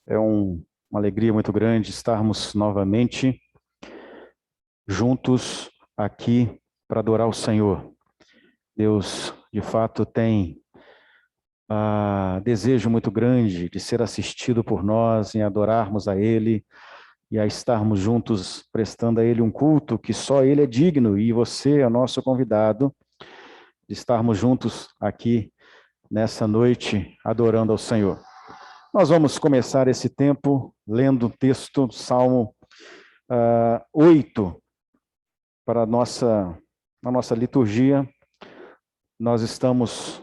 É uma alegria muito grande estarmos novamente juntos aqui para adorar o Senhor. Deus, de fato, tem desejo muito grande de ser assistido por nós, em adorarmos a Ele e a estarmos juntos prestando a Ele um culto que só Ele é digno, e você é nosso convidado de estarmos juntos aqui nessa noite adorando ao Senhor. Nós vamos começar esse tempo lendo o texto, Salmo 8, para a nossa liturgia. Nós estamos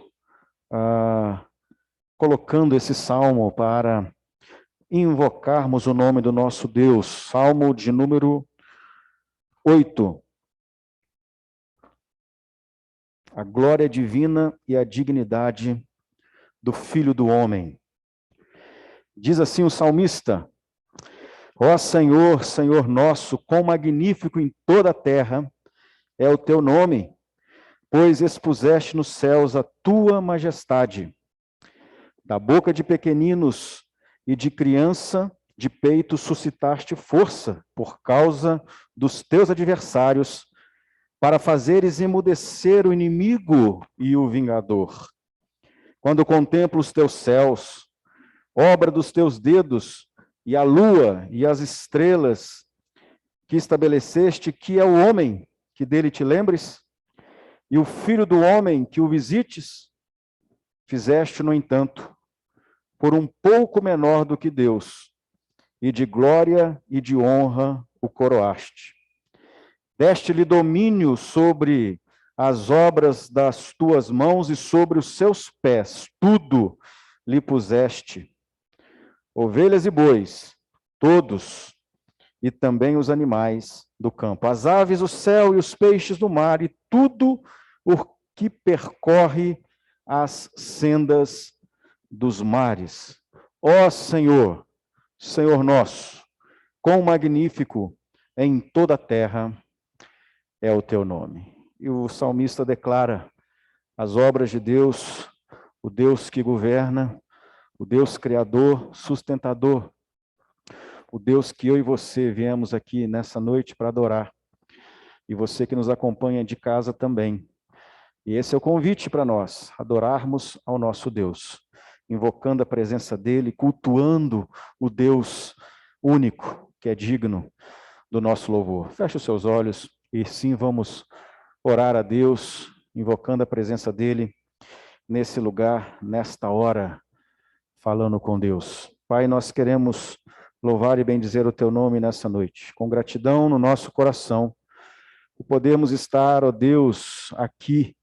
colocando esse salmo para invocarmos o nome do nosso Deus. Salmo de número 8. A glória divina e a dignidade do Filho do Homem. Diz assim o salmista: ó Senhor, Senhor nosso, quão magnífico em toda a terra é o teu nome, pois expuseste nos céus a tua majestade. Da boca de pequeninos e de criança de peito suscitaste força por causa dos teus adversários, para fazeres emudecer o inimigo e o vingador. Quando contemplo os teus céus, obra dos teus dedos, e a lua e as estrelas que estabeleceste, que é o homem que dele te lembres, e o filho do homem que o visites, fizeste, no entanto, por um pouco menor do que Deus, e de glória e de honra o coroaste. Deste-lhe domínio sobre as obras das tuas mãos e sobre os seus pés, tudo lhe puseste. Ovelhas e bois, todos, e também os animais do campo, as aves do céu e os peixes do mar, e tudo o que percorre as sendas dos mares. Ó Senhor, Senhor nosso, quão magnífico em toda a terra é o teu nome. E o salmista declara as obras de Deus, o Deus que governa, o Deus criador, sustentador, o Deus que eu e você viemos aqui nessa noite para adorar, e você que nos acompanha de casa também. E esse é o convite para nós, adorarmos ao nosso Deus, invocando a presença dele, cultuando o Deus único, que é digno do nosso louvor. Feche os seus olhos e sim vamos orar a Deus, invocando a presença dele nesse lugar, nesta hora, falando com Deus. Pai, nós queremos louvar e bendizer o teu nome nessa noite, com gratidão no nosso coração, por podermos estar, ó Deus, aqui,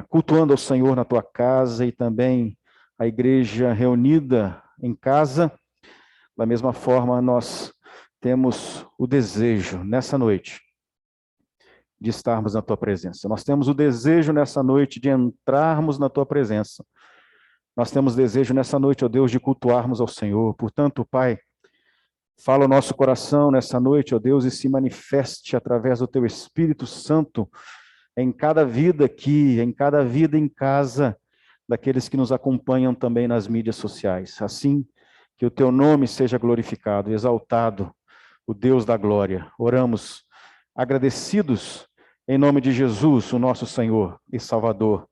cultuando ao Senhor na tua casa e também a igreja reunida em casa. Da mesma forma, nós temos o desejo nessa noite de estarmos na tua presença. Nós temos o desejo nessa noite de entrarmos na tua presença. Nós temos desejo nessa noite, ó Deus, de cultuarmos ao Senhor. Portanto, Pai, fala o nosso coração nessa noite, ó Deus, e se manifeste através do teu Espírito Santo em cada vida aqui, em cada vida em casa, daqueles que nos acompanham também nas mídias sociais. Assim, que o teu nome seja glorificado, exaltado, o Deus da glória. Oramos agradecidos em nome de Jesus, o nosso Senhor e Salvador.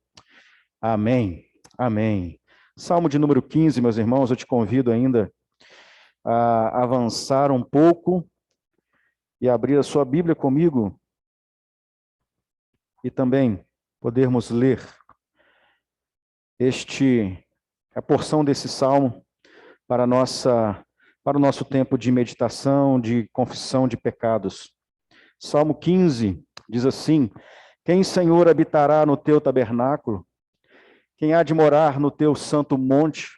Amém. Amém. Salmo de número 15, meus irmãos, eu te convido ainda a avançar um pouco e abrir a sua Bíblia comigo e também podermos ler a porção desse salmo para o nosso tempo de meditação, de confissão de pecados. Salmo 15 diz assim: quem, Senhor, habitará no teu tabernáculo? Quem há de morar no teu santo monte?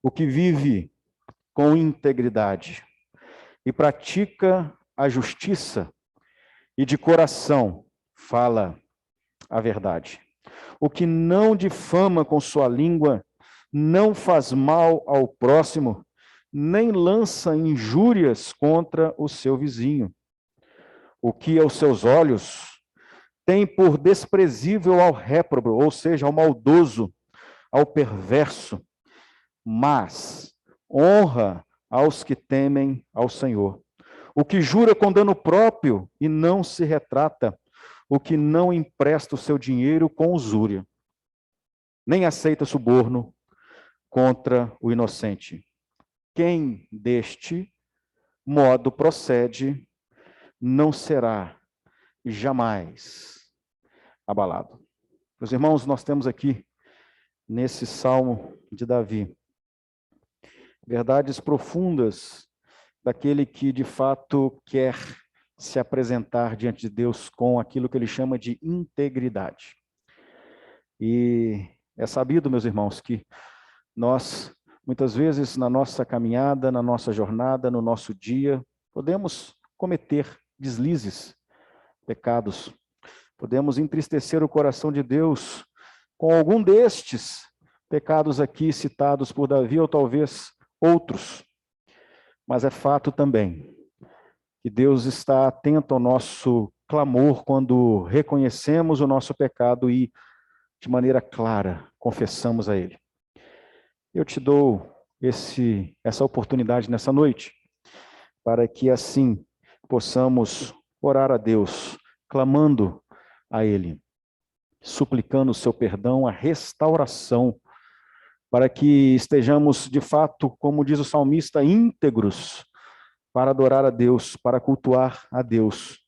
O que vive com integridade e pratica a justiça e de coração fala a verdade. O que não difama com sua língua, não faz mal ao próximo, nem lança injúrias contra o seu vizinho. O que aos seus olhos tem por desprezível ao réprobo, ou seja, ao maldoso, ao perverso, mas honra aos que temem ao Senhor. O que jura com dano próprio e não se retrata, o que não empresta o seu dinheiro com usúria, nem aceita suborno contra o inocente. Quem deste modo procede, não será jamais abalado. Meus irmãos, nós temos aqui, nesse Salmo de Davi, verdades profundas daquele que, de fato, quer se apresentar diante de Deus com aquilo que ele chama de integridade. E é sabido, meus irmãos, que nós, muitas vezes, na nossa caminhada, na nossa jornada, no nosso dia, podemos cometer deslizes, pecados. Podemos entristecer o coração de Deus com algum destes pecados aqui citados por Davi, ou talvez outros. Mas é fato também que Deus está atento ao nosso clamor quando reconhecemos o nosso pecado e, de maneira clara, confessamos a Ele. Eu te dou essa oportunidade nessa noite, para que assim possamos orar a Deus, clamando a Ele, suplicando o seu perdão, a restauração, para que estejamos, de fato, como diz o salmista, íntegros, para adorar a Deus, para cultuar a Deus.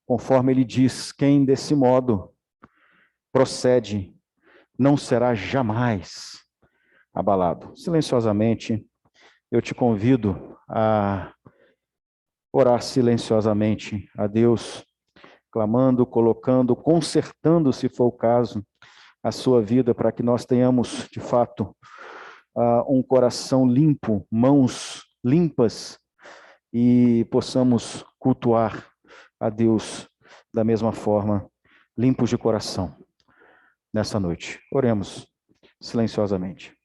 Conforme ele diz, quem desse modo procede, não será jamais abalado. Silenciosamente, eu te convido a orar silenciosamente a Deus, clamando, colocando, consertando, se for o caso, a sua vida, para que nós tenhamos, de fato, um coração limpo, mãos limpas, e possamos cultuar a Deus da mesma forma, limpos de coração, nessa noite. Oremos silenciosamente.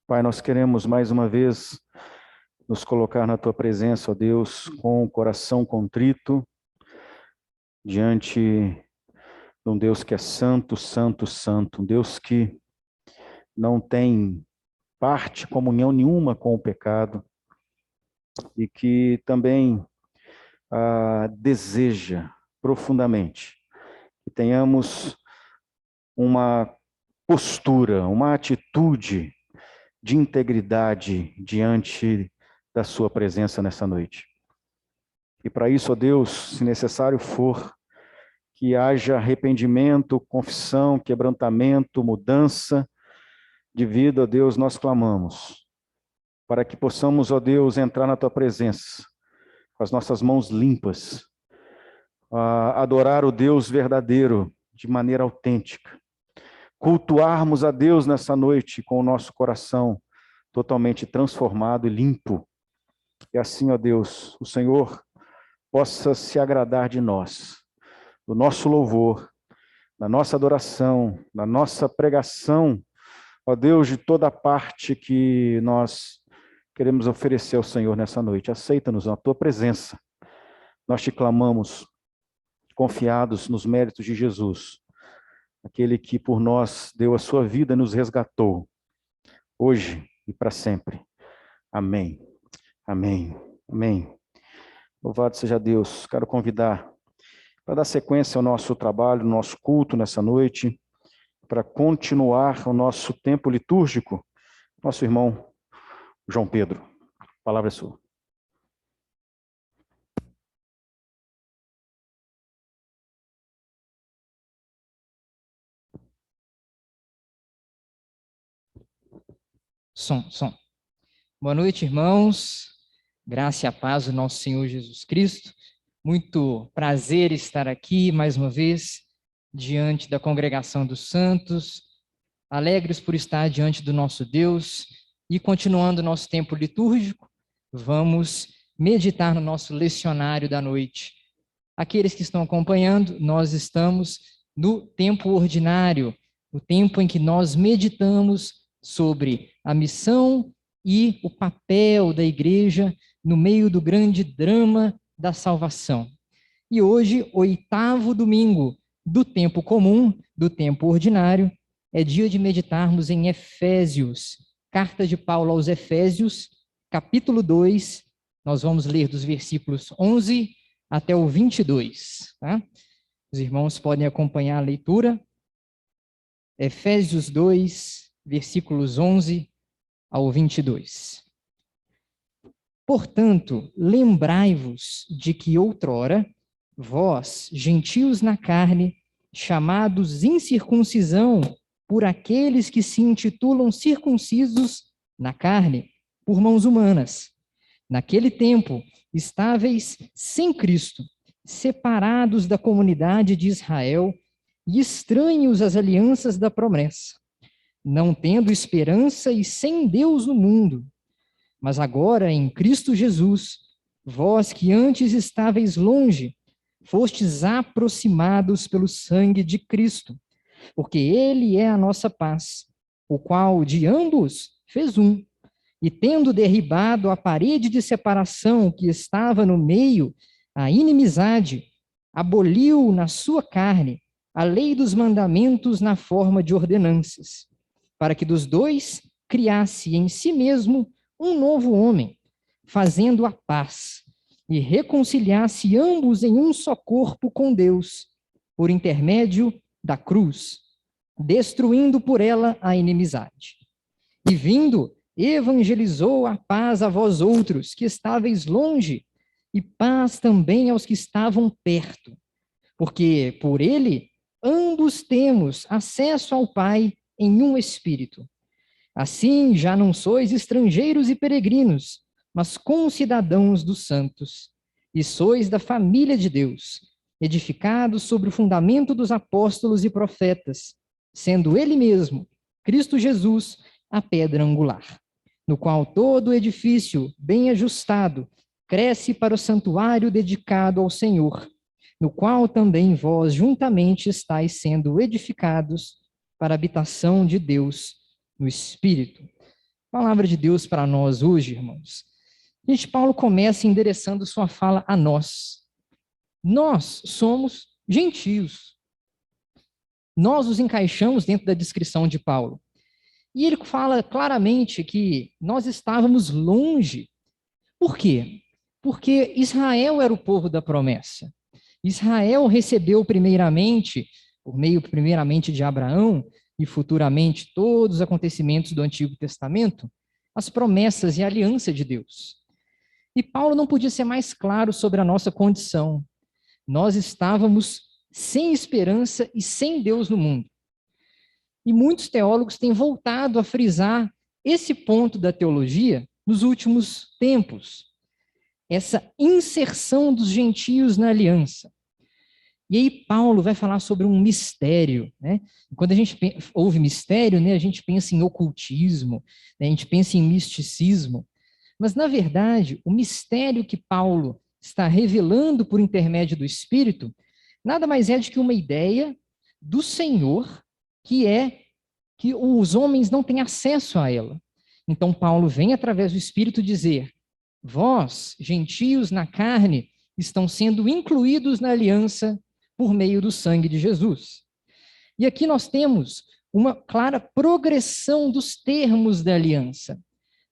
Pai, nós queremos mais uma vez nos colocar na Tua presença, ó Deus, com o coração contrito, diante de um Deus que é santo, santo, santo, um Deus que não tem parte, comunhão nenhuma com o pecado, e que também deseja profundamente que tenhamos uma postura, uma atitude de integridade diante da sua presença nessa noite. E para isso, ó Deus, se necessário for, que haja arrependimento, confissão, quebrantamento, mudança de vida, ó Deus, nós clamamos, para que possamos, ó Deus, entrar na tua presença, com as nossas mãos limpas, adorar o Deus verdadeiro, de maneira autêntica, cultuarmos a Deus nessa noite com o nosso coração totalmente transformado e limpo. E assim, ó Deus, o Senhor possa se agradar de nós, do nosso louvor, da nossa adoração, da nossa pregação, ó Deus, de toda parte que nós queremos oferecer ao Senhor nessa noite. Aceita-nos na tua presença. Nós te clamamos, confiados nos méritos de Jesus, aquele que por nós deu a sua vida e nos resgatou, hoje e para sempre. Amém. Amém. Amém. Louvado seja Deus. Quero convidar para dar sequência ao nosso trabalho, nosso culto nessa noite, para continuar o nosso tempo litúrgico, nosso irmão João Pedro. A palavra é sua. Som. Boa noite, irmãos. Graça e a paz do nosso Senhor Jesus Cristo. Muito prazer estar aqui mais uma vez diante da congregação dos santos, alegres por estar diante do nosso Deus e continuando nosso tempo litúrgico, vamos meditar no nosso lecionário da noite. Aqueles que estão acompanhando, nós estamos no tempo ordinário, o tempo em que nós meditamos sobre a missão e o papel da igreja no meio do grande drama da salvação. E hoje, 8º domingo do tempo comum, do tempo ordinário, é dia de meditarmos em Efésios, carta de Paulo aos Efésios, capítulo 2, nós vamos ler dos versículos 11 até o 22, tá? Os irmãos podem acompanhar a leitura. Efésios 2, versículos 11 ao 22. Portanto, lembrai-vos de que outrora, vós, gentios na carne, chamados incircuncisão por aqueles que se intitulam circuncisos na carne, por mãos humanas. Naquele tempo, estáveis sem Cristo, separados da comunidade de Israel e estranhos às alianças da promessa, não tendo esperança e sem Deus no mundo. Mas agora, em Cristo Jesus, vós que antes estáveis longe, fostes aproximados pelo sangue de Cristo, porque ele é a nossa paz, o qual de ambos fez um, e tendo derribado a parede de separação que estava no meio, a inimizade, aboliu na sua carne a lei dos mandamentos na forma de ordenanças, para que dos dois criasse em si mesmo um novo homem, fazendo a paz, e reconciliasse ambos em um só corpo com Deus, por intermédio da cruz, destruindo por ela a inimizade. E vindo, evangelizou a paz a vós outros, que estáveis longe, e paz também aos que estavam perto, porque por ele ambos temos acesso ao Pai em um Espírito. Assim, já não sois estrangeiros e peregrinos, mas concidadãos dos santos, e sois da família de Deus, edificados sobre o fundamento dos apóstolos e profetas, sendo ele mesmo, Cristo Jesus, a pedra angular, no qual todo o edifício, bem ajustado, cresce para o santuário dedicado ao Senhor, no qual também vós juntamente estáis sendo edificados para a habitação de Deus no Espírito. Palavra de Deus para nós hoje, irmãos. Gente, Paulo começa endereçando sua fala a nós. Nós somos gentios. Nós nos encaixamos dentro da descrição de Paulo. E ele fala claramente que nós estávamos longe. Por quê? Porque Israel era o povo da promessa. Israel recebeu primeiramente, por meio primeiramente de Abraão, e futuramente todos os acontecimentos do Antigo Testamento, as promessas e a aliança de Deus. E Paulo não podia ser mais claro sobre a nossa condição. Nós estávamos sem esperança e sem Deus no mundo. E muitos teólogos têm voltado a frisar esse ponto da teologia nos últimos tempos. Essa inserção dos gentios na aliança. E aí Paulo vai falar sobre um mistério, né? Quando a gente ouve mistério, né, a gente pensa em ocultismo, né, a gente pensa em misticismo. Mas, na verdade, o mistério que Paulo está revelando por intermédio do Espírito, nada mais é do que uma ideia do Senhor, que é que os homens não têm acesso a ela. Então, Paulo vem, através do Espírito, dizer: vós, gentios na carne, estão sendo incluídos na aliança por meio do sangue de Jesus. E aqui nós temos uma clara progressão dos termos da aliança.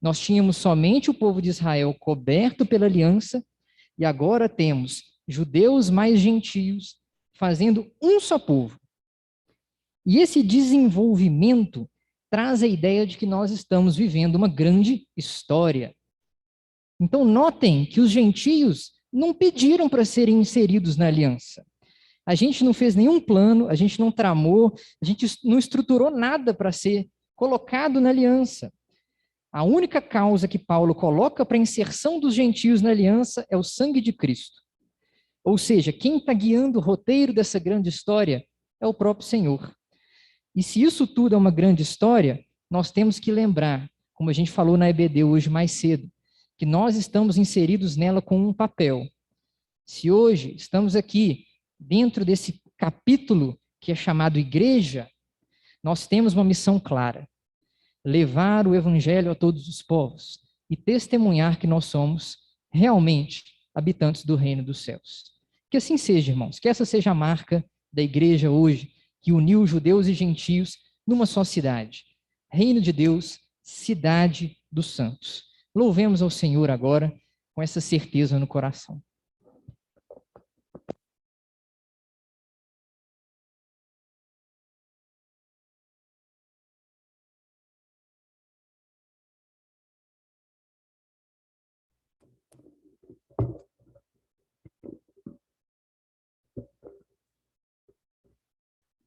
Nós tínhamos somente o povo de Israel coberto pela aliança, e agora temos judeus mais gentios fazendo um só povo. E esse desenvolvimento traz a ideia de que nós estamos vivendo uma grande história. Então, notem que os gentios não pediram para serem inseridos na aliança. A gente não fez nenhum plano, a gente não tramou, a gente não estruturou nada para ser colocado na aliança. A única causa que Paulo coloca para a inserção dos gentios na aliança é o sangue de Cristo. Ou seja, quem está guiando o roteiro dessa grande história é o próprio Senhor. E se isso tudo é uma grande história, nós temos que lembrar, como a gente falou na EBD hoje mais cedo, que nós estamos inseridos nela com um papel. Se hoje estamos aqui, dentro desse capítulo que é chamado igreja, nós temos uma missão clara: levar o evangelho a todos os povos e testemunhar que nós somos realmente habitantes do reino dos céus. Que assim seja, irmãos, que essa seja a marca da igreja hoje, que uniu judeus e gentios numa só cidade. Reino de Deus, cidade dos santos. Louvemos ao Senhor agora com essa certeza no coração.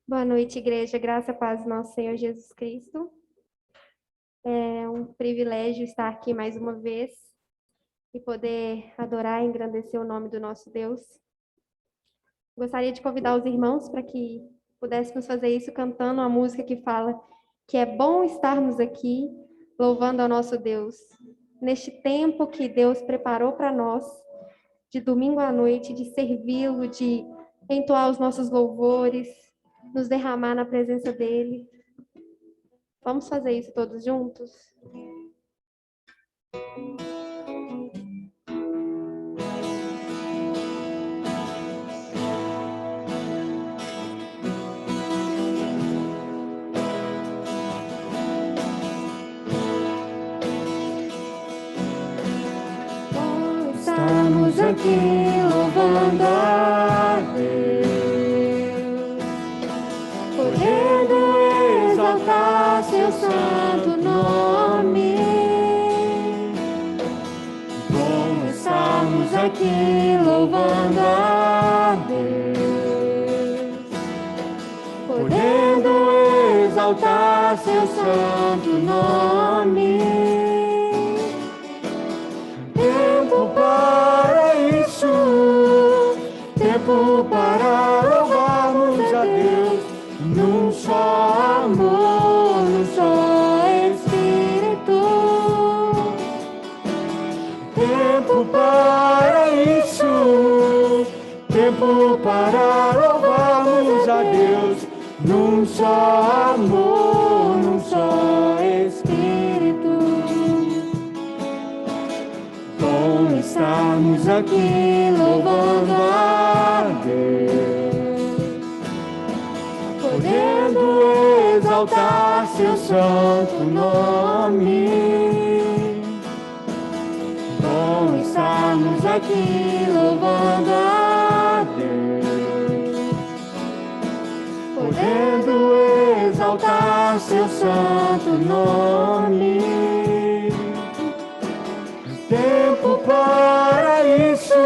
Boa noite, igreja. Graça e paz do nosso Senhor Jesus Cristo. É um privilégio estar aqui mais uma vez e poder adorar e engrandecer o nome do nosso Deus. Gostaria de convidar os irmãos para que pudéssemos fazer isso cantando uma música que fala que é bom estarmos aqui louvando ao nosso Deus. Neste tempo que Deus preparou para nós, de domingo à noite, de servi-lo, de entoar os nossos louvores, nos derramar na presença dele. Vamos fazer isso todos juntos? Estamos aqui louvando a Deus, podendo exaltar seu santo nome. Bom estamos aqui louvando a Deus, podendo exaltar seu santo nome. Tempo para isso, tempo para louvarmos a Deus, num só amor, num só Espírito. Tempo para isso, tempo para louvarmos a Deus, num só amor, num só Espírito. Bom estarmos aqui louvando a Deus, podendo exaltar seu santo nome. Bom estarmos aqui louvando a Deus, podendo exaltar seu santo nome. Tempo para isso,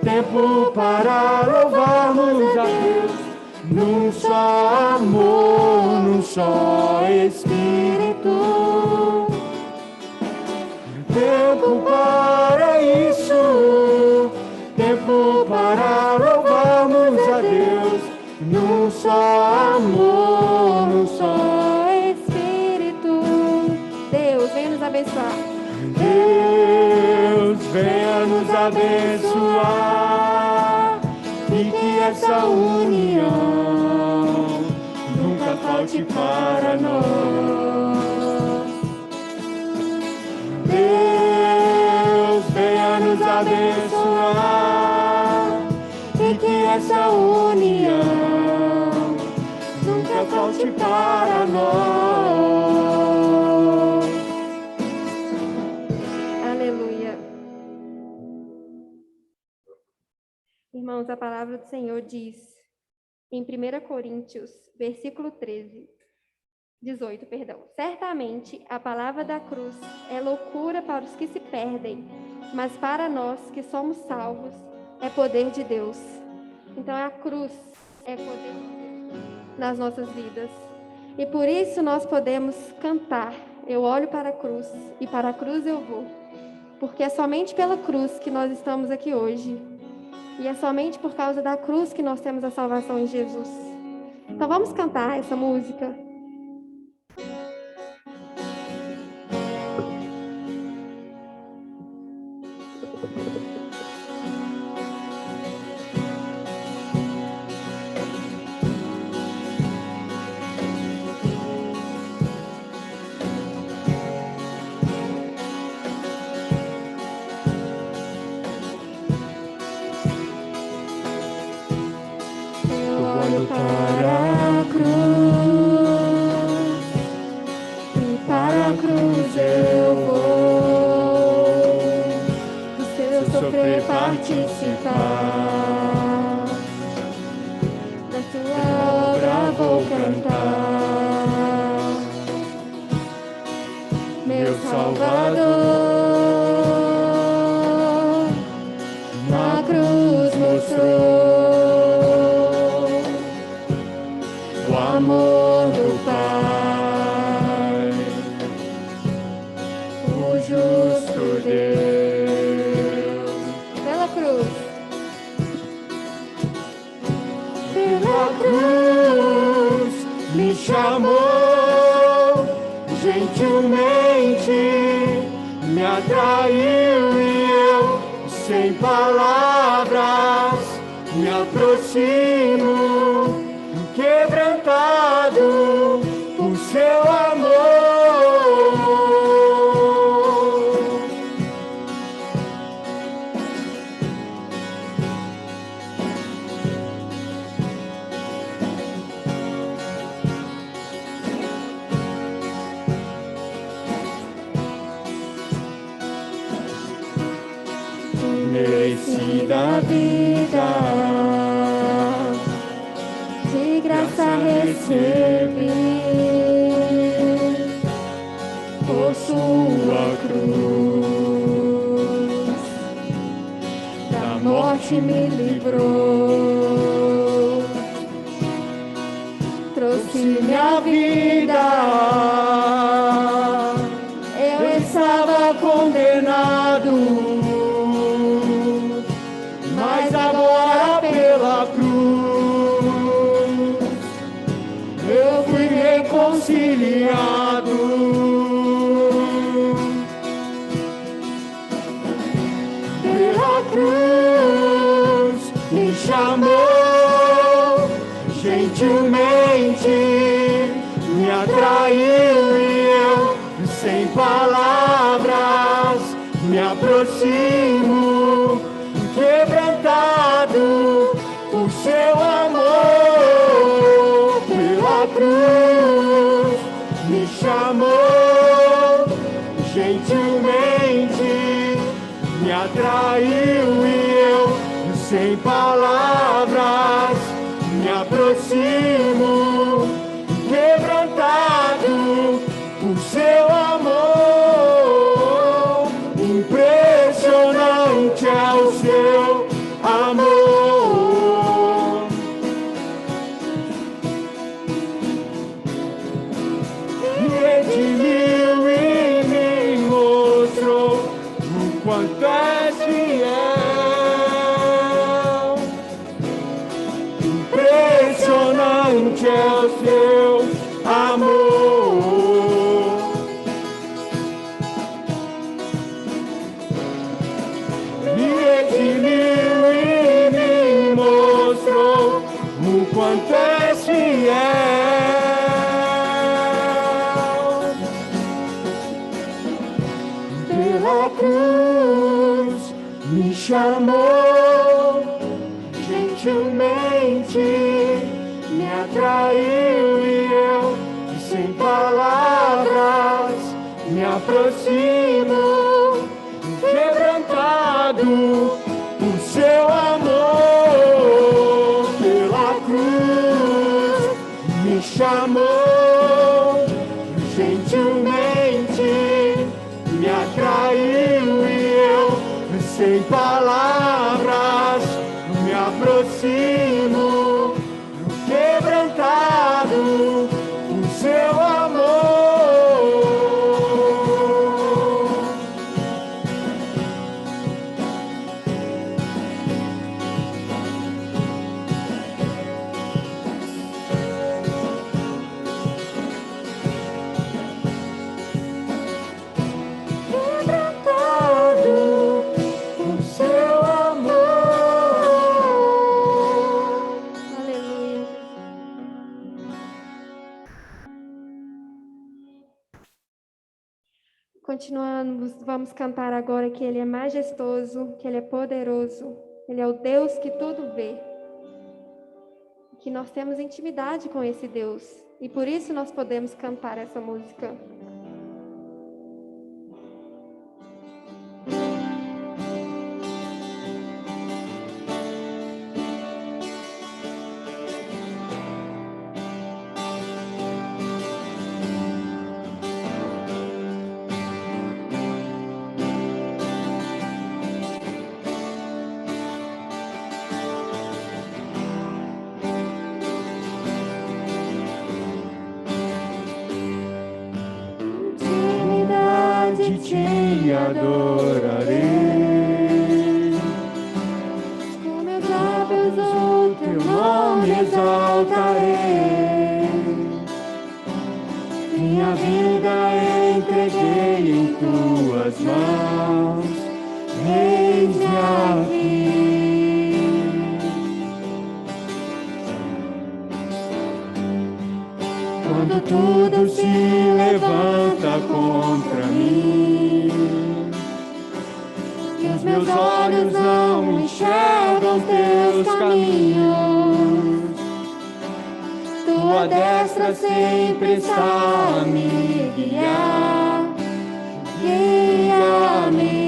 tempo para louvarmos a Deus, num só amor, num só Espírito. Tempo para isso, tempo para louvarmos a Deus, num só amor, num só Espírito. Deus, venha nos abençoar. Deus, venha nos abençoar e que essa união nunca falte para nós. Deus, venha nos abençoar e que essa união nunca falte para nós. Irmãos, a palavra do Senhor diz, em 1 Coríntios, versículo 18, certamente a palavra da cruz é loucura para os que se perdem, mas para nós que somos salvos é poder de Deus. Então a cruz é poder de Deus nas nossas vidas. E por isso nós podemos cantar, eu olho para a cruz e para a cruz eu vou. Porque é somente pela cruz que nós estamos aqui hoje. E é somente por causa da cruz que nós temos a salvação em Jesus. Então vamos cantar essa música. vou para a cruz, e para a cruz eu vou, do seu sofrer participar, da sua obra vou cantar, meu Salvador, na cruz mostrou o amor do Pai, o justo Deus. Pela cruz, pela cruz me chamou, gentilmente me atraiu e eu, sem palavras, me aproximo, quebrantado por seu amor. Merecida vida, de graça recebi, por sua cruz, da morte me livrou, trouxe minha vida, eu estava condenado, mas agora pela cruz eu fui reconciliado. Pela cruz me chamou, gentilmente me atraiu e eu, sem palavras, me aproximo, quebrantado por seu amor. Pela cruz me chamou, gentilmente me atraiu e eu, sem palavras, me aproximo, quebrantado por seu amor. Impressionante é o seu amor. Me redimiu e me mostrou o quanto é fiel. Impressionante é o seu amor. Me redimiu e me mostrou o quanto é fiel. Pela cruz me chamou, gentilmente me atraiu e eu, sem palavras, me aproximo, quebrantado por seu amor. Pela cruz me chamou, gentilmente me atraiu e eu, sem palavras, me aproximo, quebrantado por seu amor. Continuamos, vamos cantar agora que Ele é majestoso, que Ele é poderoso, Ele é o Deus que tudo vê, que nós temos intimidade com esse Deus e por isso nós podemos cantar essa música. Te adorarei, Com meus lábios o teu nome exaltarei. minha vida entreguei em tuas mãos, eis-me aqui. Quando tudo se levanta contra mim, e os meus olhos não enxergam teus caminhos, tua destra sempre está a me guiar, guia-me.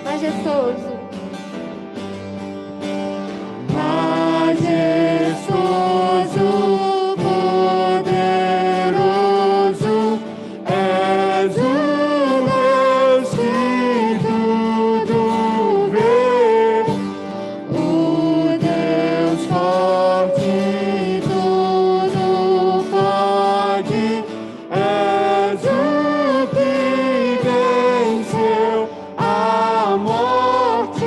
Majestoso, majestoso, poderoso, és o Deus que tudo vê, o Deus forte, tudo pode, és o que venceu a morte.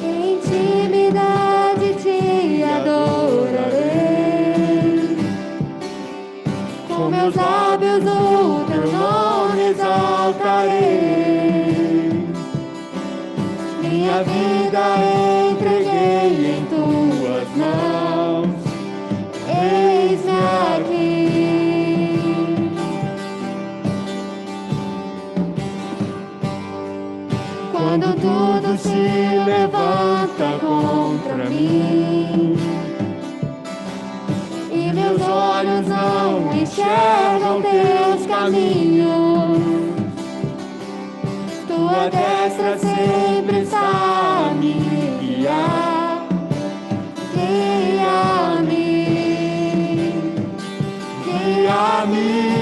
em intimidade te adorarei. Com meus lábios o teu nome exaltarei. Minha vida entreguei em tuas mãos, eis-me aqui. Quando tudo se levanta contra mim, e meus olhos não enxergam teus caminhos, tua destra sempre está a me guiar, guia-me, guia-me.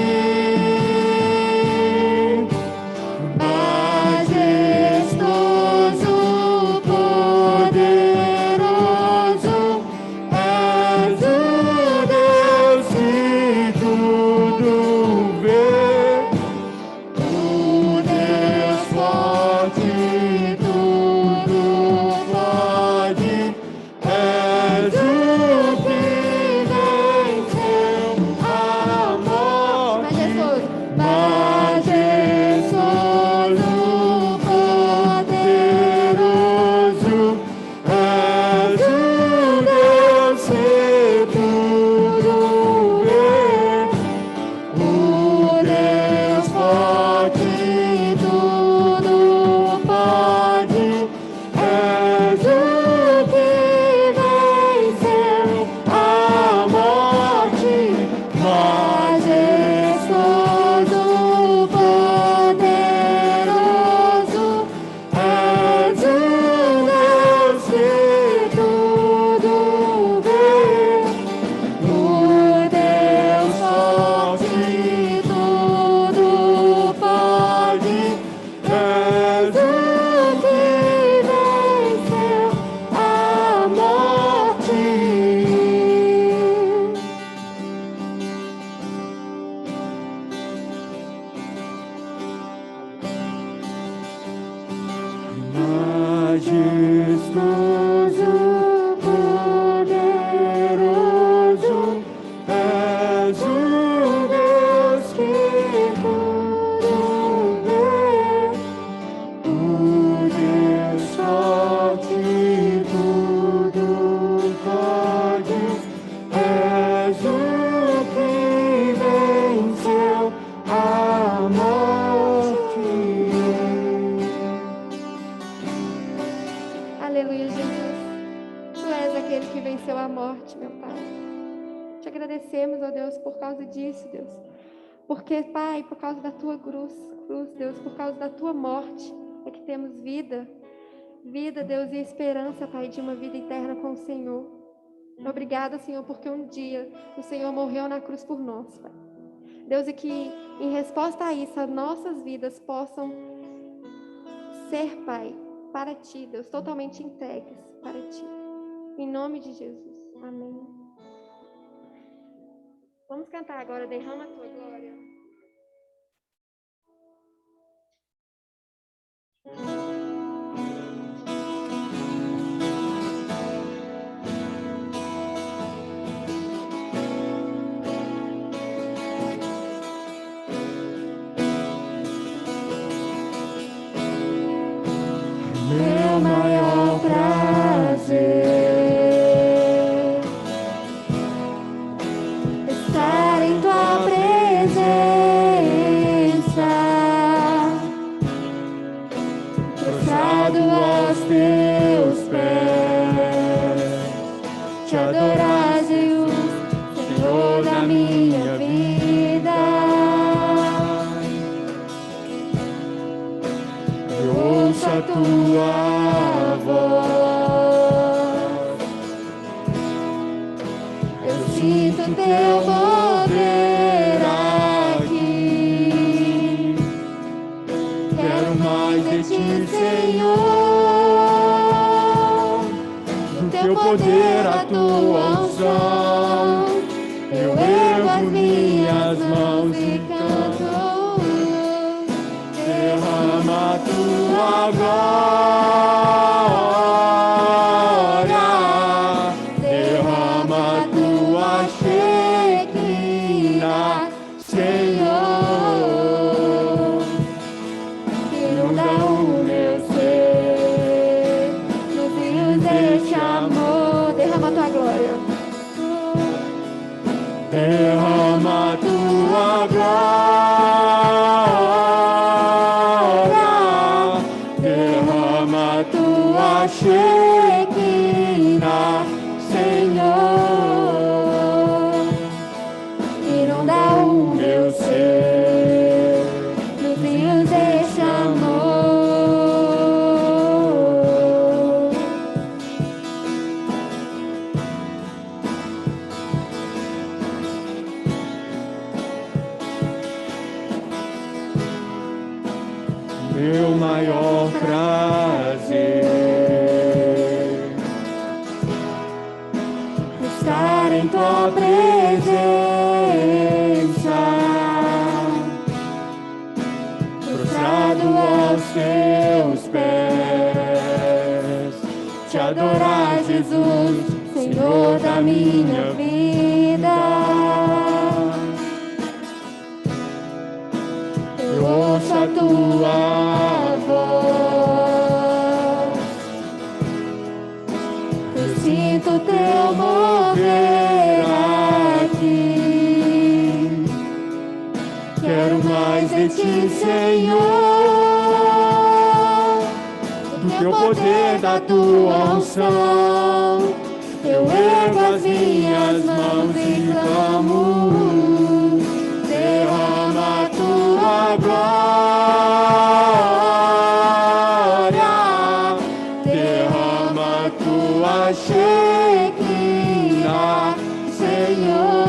Majestoso, poderoso, és o Deus que tudo vê, o Deus forte, tudo pode, és o que venceu a morte. majestoso, Majestoso, poderoso, és o Deus que tudo vê, o Deus forte, tudo pode, és o que venceu a morte. Majestoso, poderoso, és o Deus que tudo vê, o Deus forte, tudo pode, és o que venceu a morte. Majestoso, poderoso, és o Deus que tudo vê, o Deus forte, tudo pode, Aleluia, Jesus. Tu és aquele que venceu a morte, meu Pai. Te agradecemos, ó Deus, por causa disso, Deus. Porque, Pai, por causa da tua cruz, Deus, por causa da tua morte, é que temos vida. Vida, Deus, e esperança, Pai, de uma vida eterna com o Senhor. Obrigada, Senhor, porque um dia o Senhor morreu na cruz por nós, Pai. Deus, e que em resposta a isso, as nossas vidas possam ser, Pai, para Ti, Deus, totalmente entregues para Ti. Em nome de Jesus. Amém. Vamos cantar agora, Derrama a Tua Glória. Meu maior prazer estar em tua presença, prostrado aos teus pés, te adorar, Jesus, Senhor da minha vida. Eu ouço a tua voz, eu sinto teu poder aqui. Quero mais de ti, Senhor, do teu poder, a tua unção. Eu ergo as minhas mãos e canto. Derrama a tua glória, derrama a tua Shekinah, Senhor. Inunda o meu ser nos rios deste amor. Derrama a tua glória. Derrama a tua glória. Tua Shekinah, Senhor, inunda o meu ser nos rios deste amor. Meu maior prazer estar em tua presença, prostrado aos teus pés, te adorar, Jesus, Senhor da minha vida. Eu ouço a tua voz, eu sinto teu mover aqui. Quero mais de ti, Senhor, do teu poder, da tua unção. Eu ergo as minhas mãos e clamo. Derrama a tua glória, derrama a tua Shekinah, Senhor.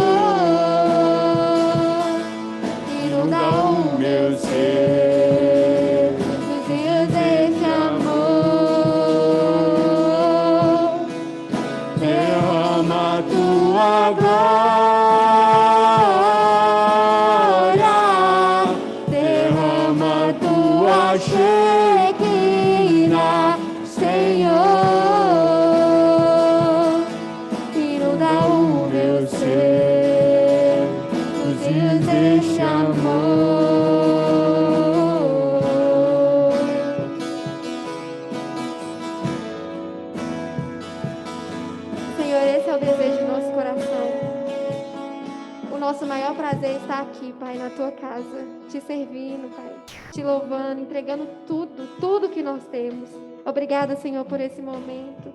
Inunda o meu ser nos rios deste amor. Derrama a tua glória, derrama a tua Shekinah, Senhor. Inunda o meu ser nos rios deste amor. Senhor, esse é o desejo do nosso coração. O nosso maior prazer está aqui, Pai, na tua casa, te servindo, Pai, te louvando, entregando tudo que nós temos. Obrigada, Senhor, por esse momento.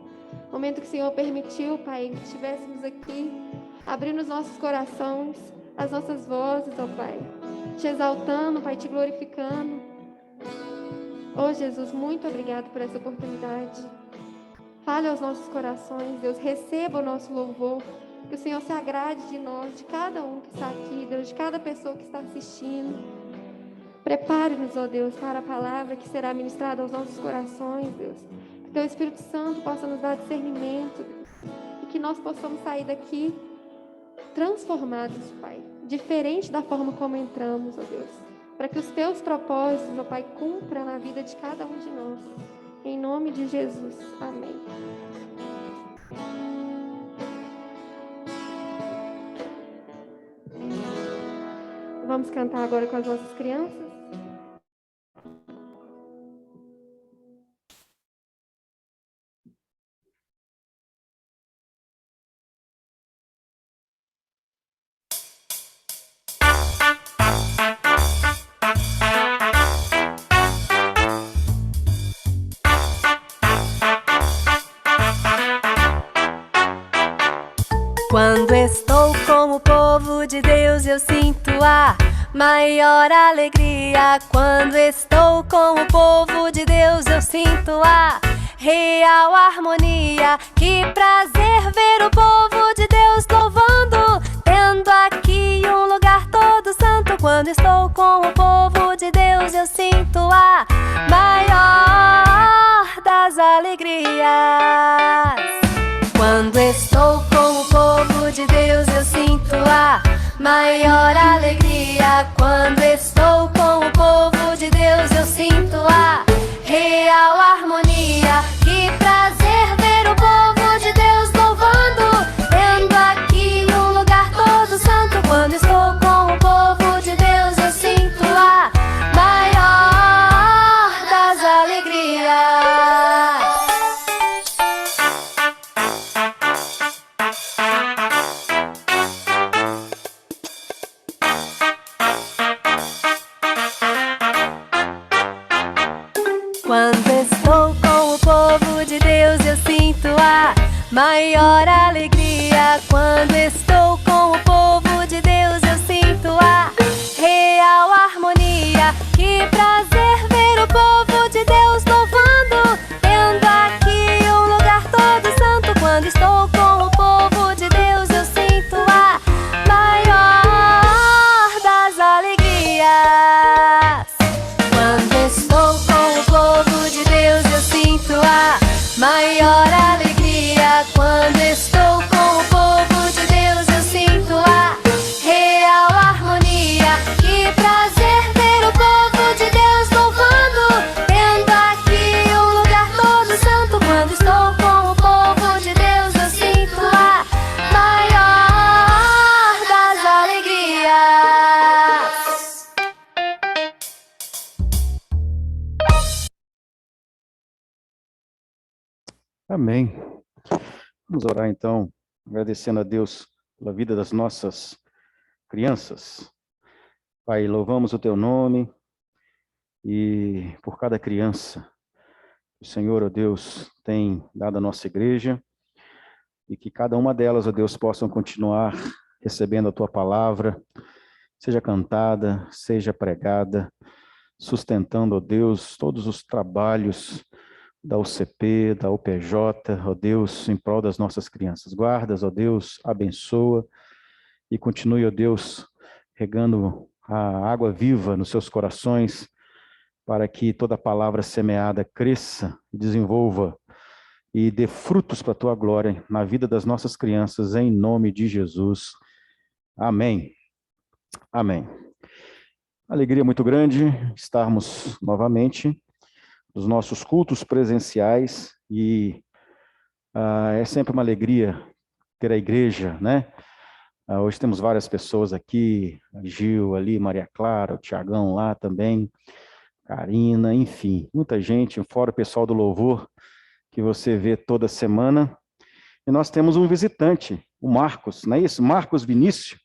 Momento que o Senhor permitiu, Pai, que estivéssemos aqui, abrindo os nossos corações, as nossas vozes, ó Pai. Te exaltando, Pai, te glorificando. Oh, Jesus, muito obrigado por essa oportunidade. Fale aos nossos corações, Deus, receba o nosso louvor. Que o Senhor se agrade de nós, de cada um que está aqui, Deus, de cada pessoa que está assistindo. Prepare-nos, ó Deus, para a palavra que será ministrada aos nossos corações, Deus. Que Teu Espírito Santo possa nos dar discernimento e que nós possamos sair daqui transformados, Pai, diferente da forma como entramos, ó Deus, para que os Teus propósitos, ó Pai, cumpram na vida de cada um de nós. Em nome de Jesus. Amém. Vamos cantar agora com as nossas crianças? Quando estou com o povo de Deus, eu sinto a maior alegria. Quando estou com o povo de Deus, eu sinto a real harmonia. Que prazer ver o povo de Deus louvando, tendo aqui um lugar todo santo. Quando estou com o povo de Deus, eu sinto a maior das alegrias. Quando estou com o povo de Deus, eu sinto a maior alegria. Quando estou com o povo de Deus, eu sinto a real harmonia. Que prazer ver o povo de Deus louvando, tendo aqui um lugar todo santo. Quando estou com o povo de Deus, eu sinto a maior das alegrias. Quando estou com o povo de Deus, eu sinto a maior alegria. Quando estou com o povo de Deus, eu sinto a real harmonia. Que prazer ver o povo de Deus louvando, tendo aqui um lugar todo santo. Quando estou com o povo de Deus, eu sinto a maior das alegrias. Quando estou com o povo de Deus, eu sinto a maior alegria. Quando estou com o povo de Deus, eu sinto a real harmonia. Que prazer ver o povo de Deus louvando, tendo aqui um lugar todo santo. Quando estou com o povo de Deus, eu sinto a maior das alegrias. Amém. Vamos orar então, agradecendo a Deus pela vida das nossas crianças. Pai, louvamos o Teu nome e por cada criança que o Senhor, ó Deus, tem dado à nossa igreja e que cada uma delas, ó Deus, possam continuar recebendo a Tua palavra, seja cantada, seja pregada, sustentando, ó Deus, todos os trabalhos da UCP, da UPJ, ó Deus, em prol das nossas crianças. Guardas, ó Deus, abençoa e continue, ó Deus, regando a água viva nos seus corações, para que toda palavra semeada cresça, desenvolva e dê frutos para a Tua glória na vida das nossas crianças, em nome de Jesus. Amém. Amém. Alegria muito grande estarmos novamente nos nossos cultos presenciais e é sempre uma alegria ter a igreja, né? Hoje temos várias pessoas aqui, a Gil ali, Maria Clara, o Tiagão lá também, Karina, enfim, muita gente, fora o pessoal do louvor que você vê toda semana. E nós temos um visitante, o Marcos, não é isso? Marcos Vinícius.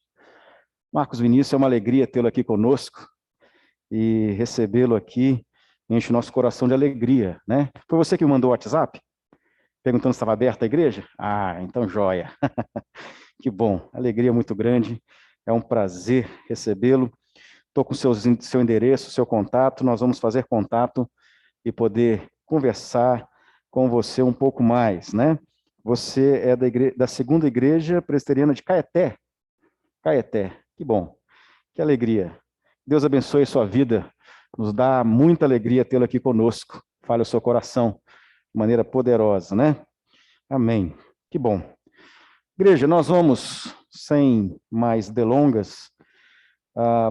Marcos Vinícius, é uma alegria tê-lo aqui conosco e recebê-lo aqui enche o nosso coração de alegria, né? Foi você que me mandou o WhatsApp? Perguntando se estava aberta a igreja? Ah, então joia. Que bom, alegria muito grande. É um prazer recebê-lo. Estou com seu endereço, seu contato. Nós vamos fazer contato e poder conversar com você um pouco mais, né? Você é da segunda igreja presbiteriana de Caeté. Caeté, que bom, que alegria. Deus abençoe a sua vida. Nos dá muita alegria tê-lo aqui conosco. Fale o seu coração de maneira poderosa, né? Amém. Que bom. Igreja, nós vamos, sem mais delongas,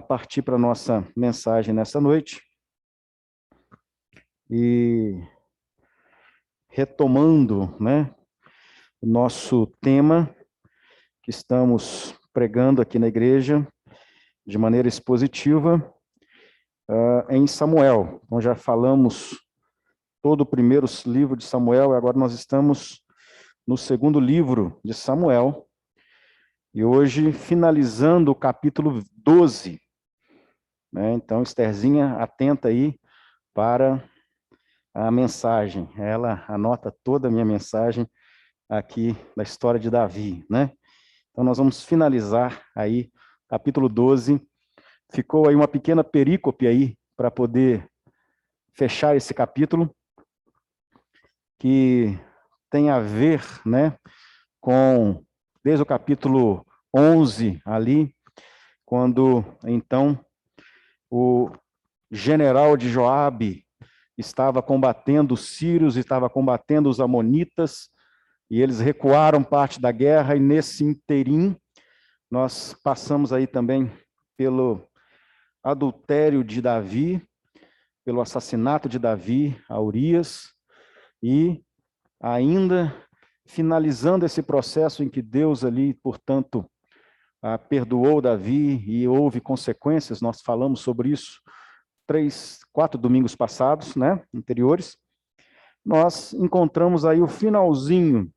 partir para a nossa mensagem nessa noite. E retomando, né, o nosso tema que estamos pregando aqui na igreja, de maneira expositiva, em Samuel. Então, já falamos todo o primeiro livro de Samuel, e agora nós estamos no segundo livro de Samuel, e hoje finalizando o capítulo 12. Né? Então, Estherzinha, atenta aí para a mensagem. Ela anota toda a minha mensagem aqui da história de Davi, né? Então, nós vamos finalizar aí, capítulo 12. Ficou aí uma pequena perícope aí, para poder fechar esse capítulo, que tem a ver, né, com, desde o capítulo 11 ali, quando, então, o general de Joabe estava combatendo os sírios, estava combatendo os amonitas, e eles recuaram parte da guerra, e nesse interim, nós passamos aí também pelo adultério de Davi, pelo assassinato de Davi a Urias, e ainda finalizando esse processo em que Deus ali, portanto, perdoou Davi e houve consequências. Nós falamos sobre isso 4 domingos passados, né, anteriores. Nós encontramos aí o finalzinho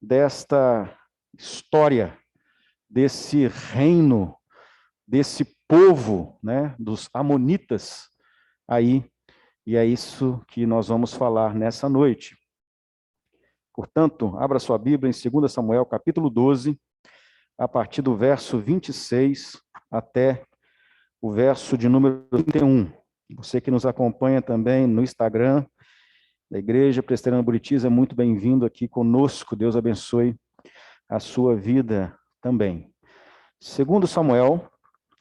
desta história, desse reino, desse povo, né, dos amonitas aí, e é isso que nós vamos falar nessa noite. Portanto, abra sua Bíblia em 2 Samuel, capítulo 12, a partir do verso 26 até o verso de número 31. Você que nos acompanha também no Instagram da Igreja Presbiteriana Buritis é muito bem-vindo aqui conosco. Deus abençoe a sua vida também. 2 Samuel,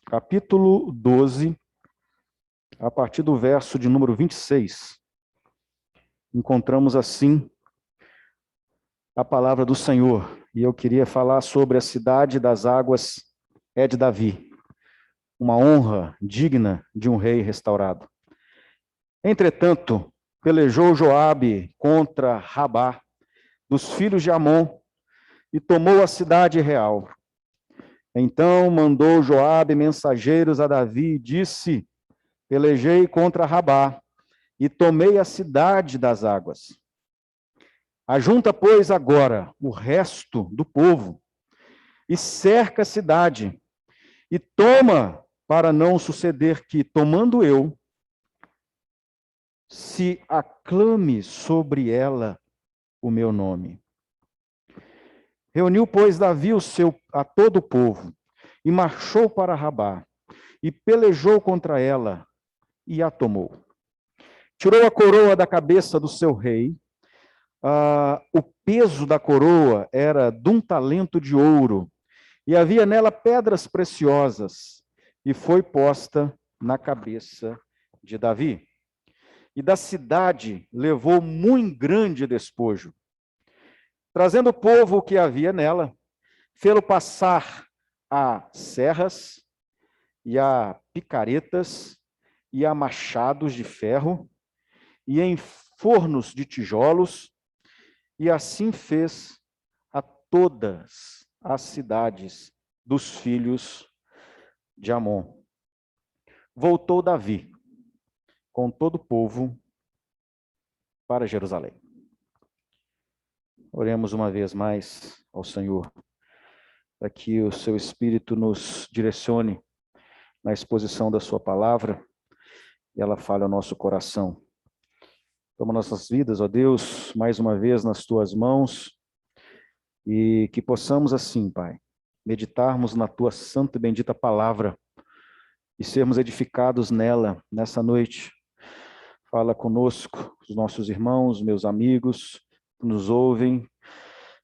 capítulo 12, a partir do verso de número 26. Encontramos assim a palavra do Senhor, e eu queria falar sobre a cidade das águas é de Davi, uma honra digna de um rei restaurado. Entretanto, pelejou Joabe contra Rabá, dos filhos de Amon, e tomou a cidade real. Então mandou Joabe mensageiros a Davi e disse: pelejei contra Rabá, e tomei a cidade das águas. Ajunta, pois, agora o resto do povo, e cerca a cidade, e toma, para não suceder que, tomando eu, se aclame sobre ela o meu nome. Reuniu, pois, Davi a todo o povo, e marchou para Rabá, e pelejou contra ela, e a tomou. Tirou a coroa da cabeça do seu rei. O peso da coroa era de 1 talento de ouro, e havia nela pedras preciosas, e foi posta na cabeça de Davi. E da cidade levou muito grande despojo. Trazendo o povo o que havia nela, fê-lo passar a serras, e a picaretas, e a machados de ferro, e em fornos de tijolos, e assim fez a todas as cidades dos filhos de Amon. Voltou Davi com todo o povo para Jerusalém. Oremos uma vez mais ao Senhor, para que o seu Espírito nos direcione na exposição da sua palavra, e ela fale ao nosso coração. Toma nossas vidas, ó Deus, mais uma vez nas tuas mãos, e que possamos assim, Pai, meditarmos na tua santa e bendita palavra e sermos edificados nela nessa noite. Fala conosco, os nossos irmãos, meus amigos, que nos ouvem,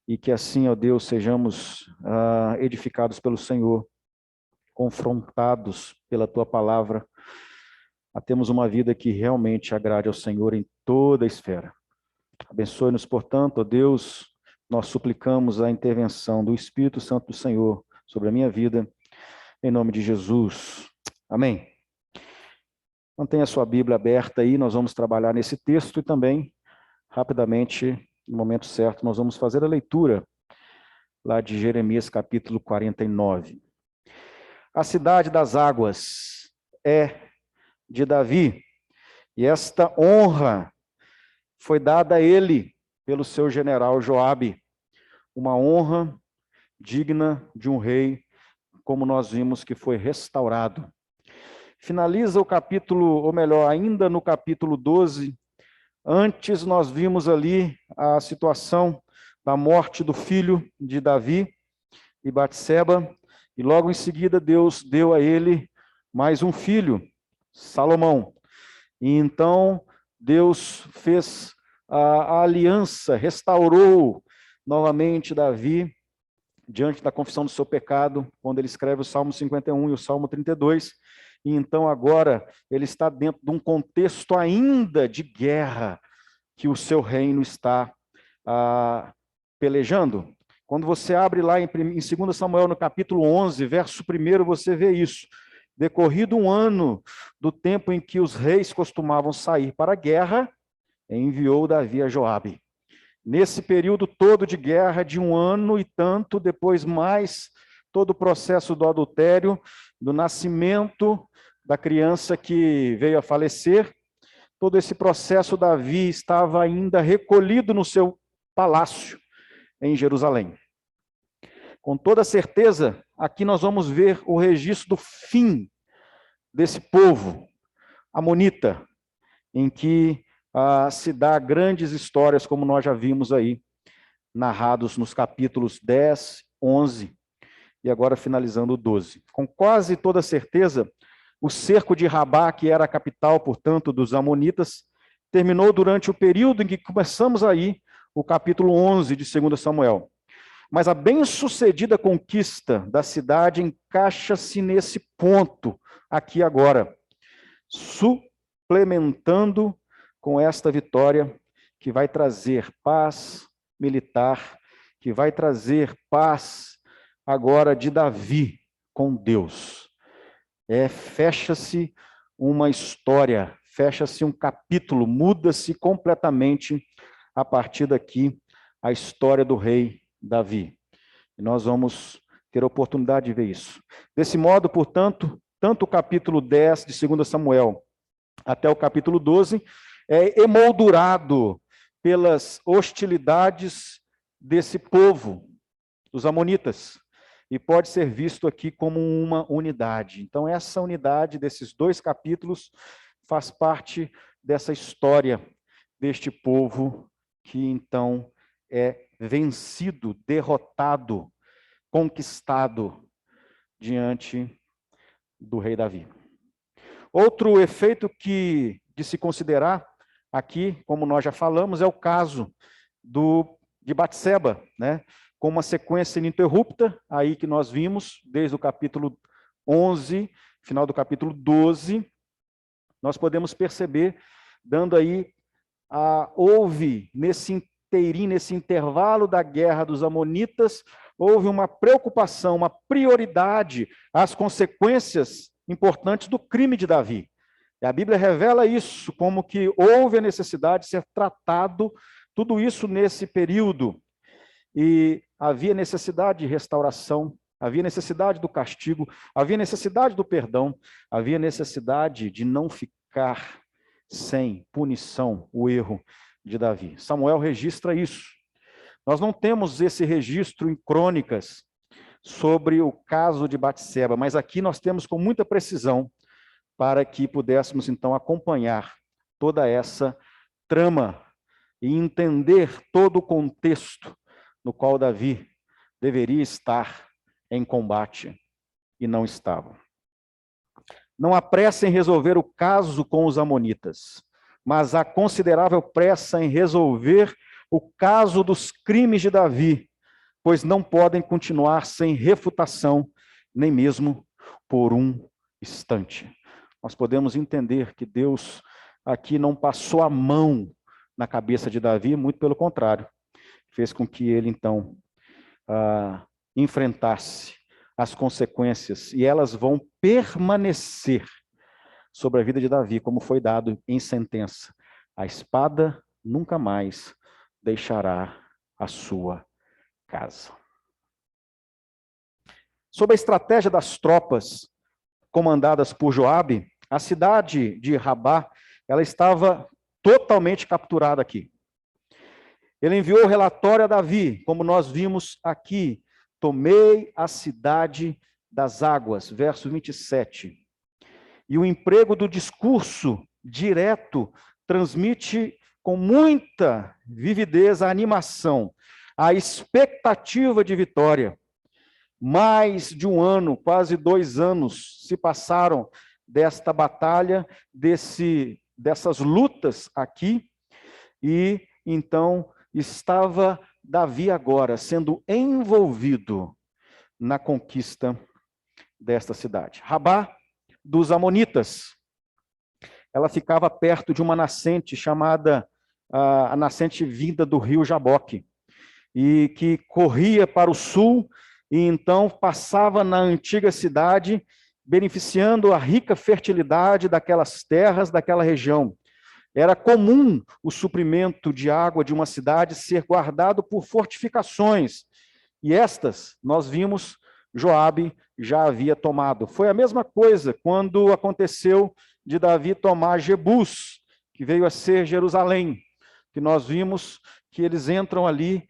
e que assim, ó Deus, sejamos edificados pelo Senhor, confrontados pela tua palavra, a termos uma vida que realmente agrade ao Senhor em toda a esfera. Abençoe-nos, portanto, ó Deus, nós suplicamos a intervenção do Espírito Santo do Senhor sobre a minha vida, em nome de Jesus. Amém. Mantenha a sua Bíblia aberta aí, nós vamos trabalhar nesse texto e também, rapidamente, no momento certo, nós vamos fazer a leitura lá de Jeremias capítulo 49. A cidade das águas é de Davi, e esta honra foi dada a ele pelo seu general Joabe, uma honra digna de um rei, como nós vimos que foi restaurado. Finaliza o capítulo, ou melhor, ainda no capítulo 12, antes nós vimos ali a situação da morte do filho de Davi e Batseba, e logo em seguida Deus deu a ele mais um filho, Salomão. E então Deus fez a aliança, restaurou novamente Davi diante da confissão do seu pecado, quando ele escreve o Salmo 51 e o Salmo 32, e então agora ele está dentro de um contexto ainda de guerra, que o seu reino está pelejando. Quando você abre lá em 2 Samuel, no capítulo 11, verso 1, você vê isso. Decorrido um ano do tempo em que os reis costumavam sair para a guerra, enviou Davi a Joabe. Nesse período todo de guerra, de um ano e tanto, depois mais todo o processo do adultério, do nascimento da criança que veio a falecer, todo esse processo, Davi estava ainda recolhido no seu palácio, em Jerusalém. Com toda certeza, aqui nós vamos ver o registro do fim desse povo amonita, em que se dá grandes histórias, como nós já vimos aí, narrados nos capítulos 10, 11 e agora finalizando o 12. Com quase toda certeza, o cerco de Rabá, que era a capital, portanto, dos amonitas, terminou durante o período em que começamos aí o capítulo 11 de 2 Samuel. Mas a bem-sucedida conquista da cidade encaixa-se nesse ponto aqui agora, suplementando com esta vitória que vai trazer paz militar, que vai trazer paz agora de Davi com Deus. Fecha-se uma história, fecha-se um capítulo, muda-se completamente a partir daqui a história do rei Davi. E nós vamos ter a oportunidade de ver isso. Desse modo, portanto, tanto o capítulo 10 de 2 Samuel até o capítulo 12 é emoldurado pelas hostilidades desse povo, dos amonitas, e pode ser visto aqui como uma unidade. Então, essa unidade desses dois capítulos faz parte dessa história deste povo que, então, é vencido, derrotado, conquistado diante do rei Davi. Outro efeito de se considerar aqui, como nós já falamos, é o caso de Batseba, né? Com uma sequência ininterrupta, aí que nós vimos, desde o capítulo 11, final do capítulo 12, nós podemos perceber, dando aí, houve nesse inteirinho, nesse intervalo da guerra dos amonitas, houve uma preocupação, uma prioridade às consequências importantes do crime de Davi. E a Bíblia revela isso, como que houve a necessidade de ser tratado tudo isso nesse período. E havia necessidade de restauração, havia necessidade do castigo, havia necessidade do perdão, havia necessidade de não ficar sem punição o erro de Davi. Samuel registra isso. Nós não temos esse registro em crônicas sobre o caso de Batseba, mas aqui nós temos com muita precisão para que pudéssemos, então, acompanhar toda essa trama e entender todo o contexto no qual Davi deveria estar em combate e não estava. Não há pressa em resolver o caso com os amonitas, mas há considerável pressa em resolver o caso dos crimes de Davi, pois não podem continuar sem refutação, nem mesmo por um instante. Nós podemos entender que Deus aqui não passou a mão na cabeça de Davi, muito pelo contrário, fez com que ele, então, enfrentasse as consequências, e elas vão permanecer sobre a vida de Davi, como foi dado em sentença. A espada nunca mais deixará a sua casa. Sob a estratégia das tropas comandadas por Joabe, a cidade de Rabá, ela estava totalmente capturada aqui. Ele enviou o relatório a Davi, como nós vimos aqui, tomei a cidade das águas, verso 27. E o emprego do discurso direto transmite com muita vividez a animação, a expectativa de vitória. Mais de um ano, quase 2 anos, se passaram desta batalha, dessas lutas aqui, e então estava Davi agora sendo envolvido na conquista desta cidade. Rabá dos Amonitas. Ela ficava perto de uma nascente chamada a nascente vinda do rio Jaboque, e que corria para o sul e então passava na antiga cidade, beneficiando a rica fertilidade daquelas terras, daquela região. Era comum o suprimento de água de uma cidade ser guardado por fortificações, e estas, nós vimos, Joabe já havia tomado. Foi a mesma coisa quando aconteceu de Davi tomar Jebus, que veio a ser Jerusalém, que nós vimos que eles entram ali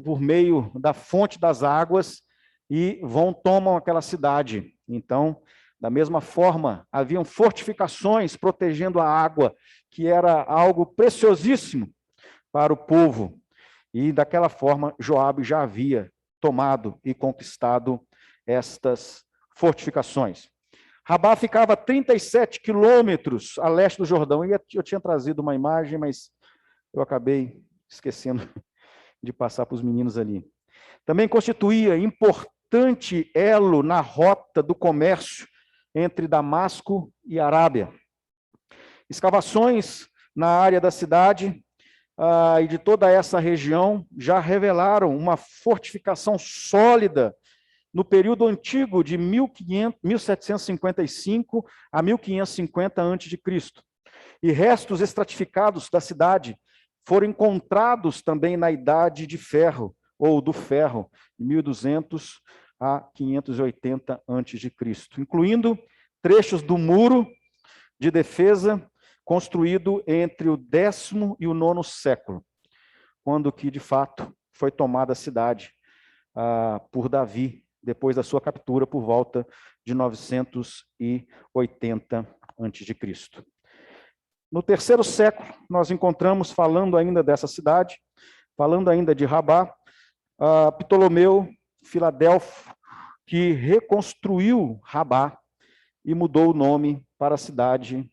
por meio da fonte das águas e tomam aquela cidade. Então, da mesma forma, haviam fortificações protegendo a água, que era algo preciosíssimo para o povo. E daquela forma, Joabe já havia tomado e conquistado estas fortificações. Rabá ficava a 37 quilômetros a leste do Jordão. E eu tinha trazido uma imagem, mas eu acabei esquecendo de passar para os meninos ali. Também constituía importante elo na rota do comércio entre Damasco e Arábia. Escavações na área da cidade e de toda essa região já revelaram uma fortificação sólida no período antigo de 1755 a 1550 a.C. E restos estratificados da cidade foram encontrados também na Idade de Ferro, ou do Ferro, de 1200 a 580 a.C., incluindo trechos do muro de defesa construído entre o 10º e o 9º século, quando que, de fato, foi tomada a cidade por Davi, depois da sua captura por volta de 980 a.C. No 3º século, nós encontramos, falando ainda dessa cidade, falando ainda de Rabá, Ptolomeu Filadelfo, que reconstruiu Rabá e mudou o nome para a cidade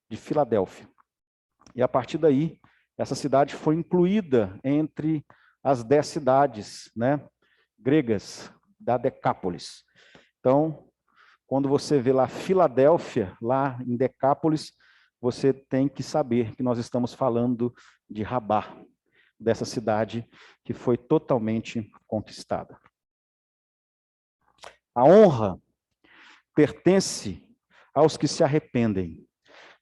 de Filadélfia. E a partir daí, essa cidade foi incluída entre as 10 cidades, gregas da Decápolis. Então, quando você vê lá Filadélfia, lá em Decápolis, você tem que saber que nós estamos falando de Rabá, dessa cidade que foi totalmente conquistada. A honra pertence aos que se arrependem,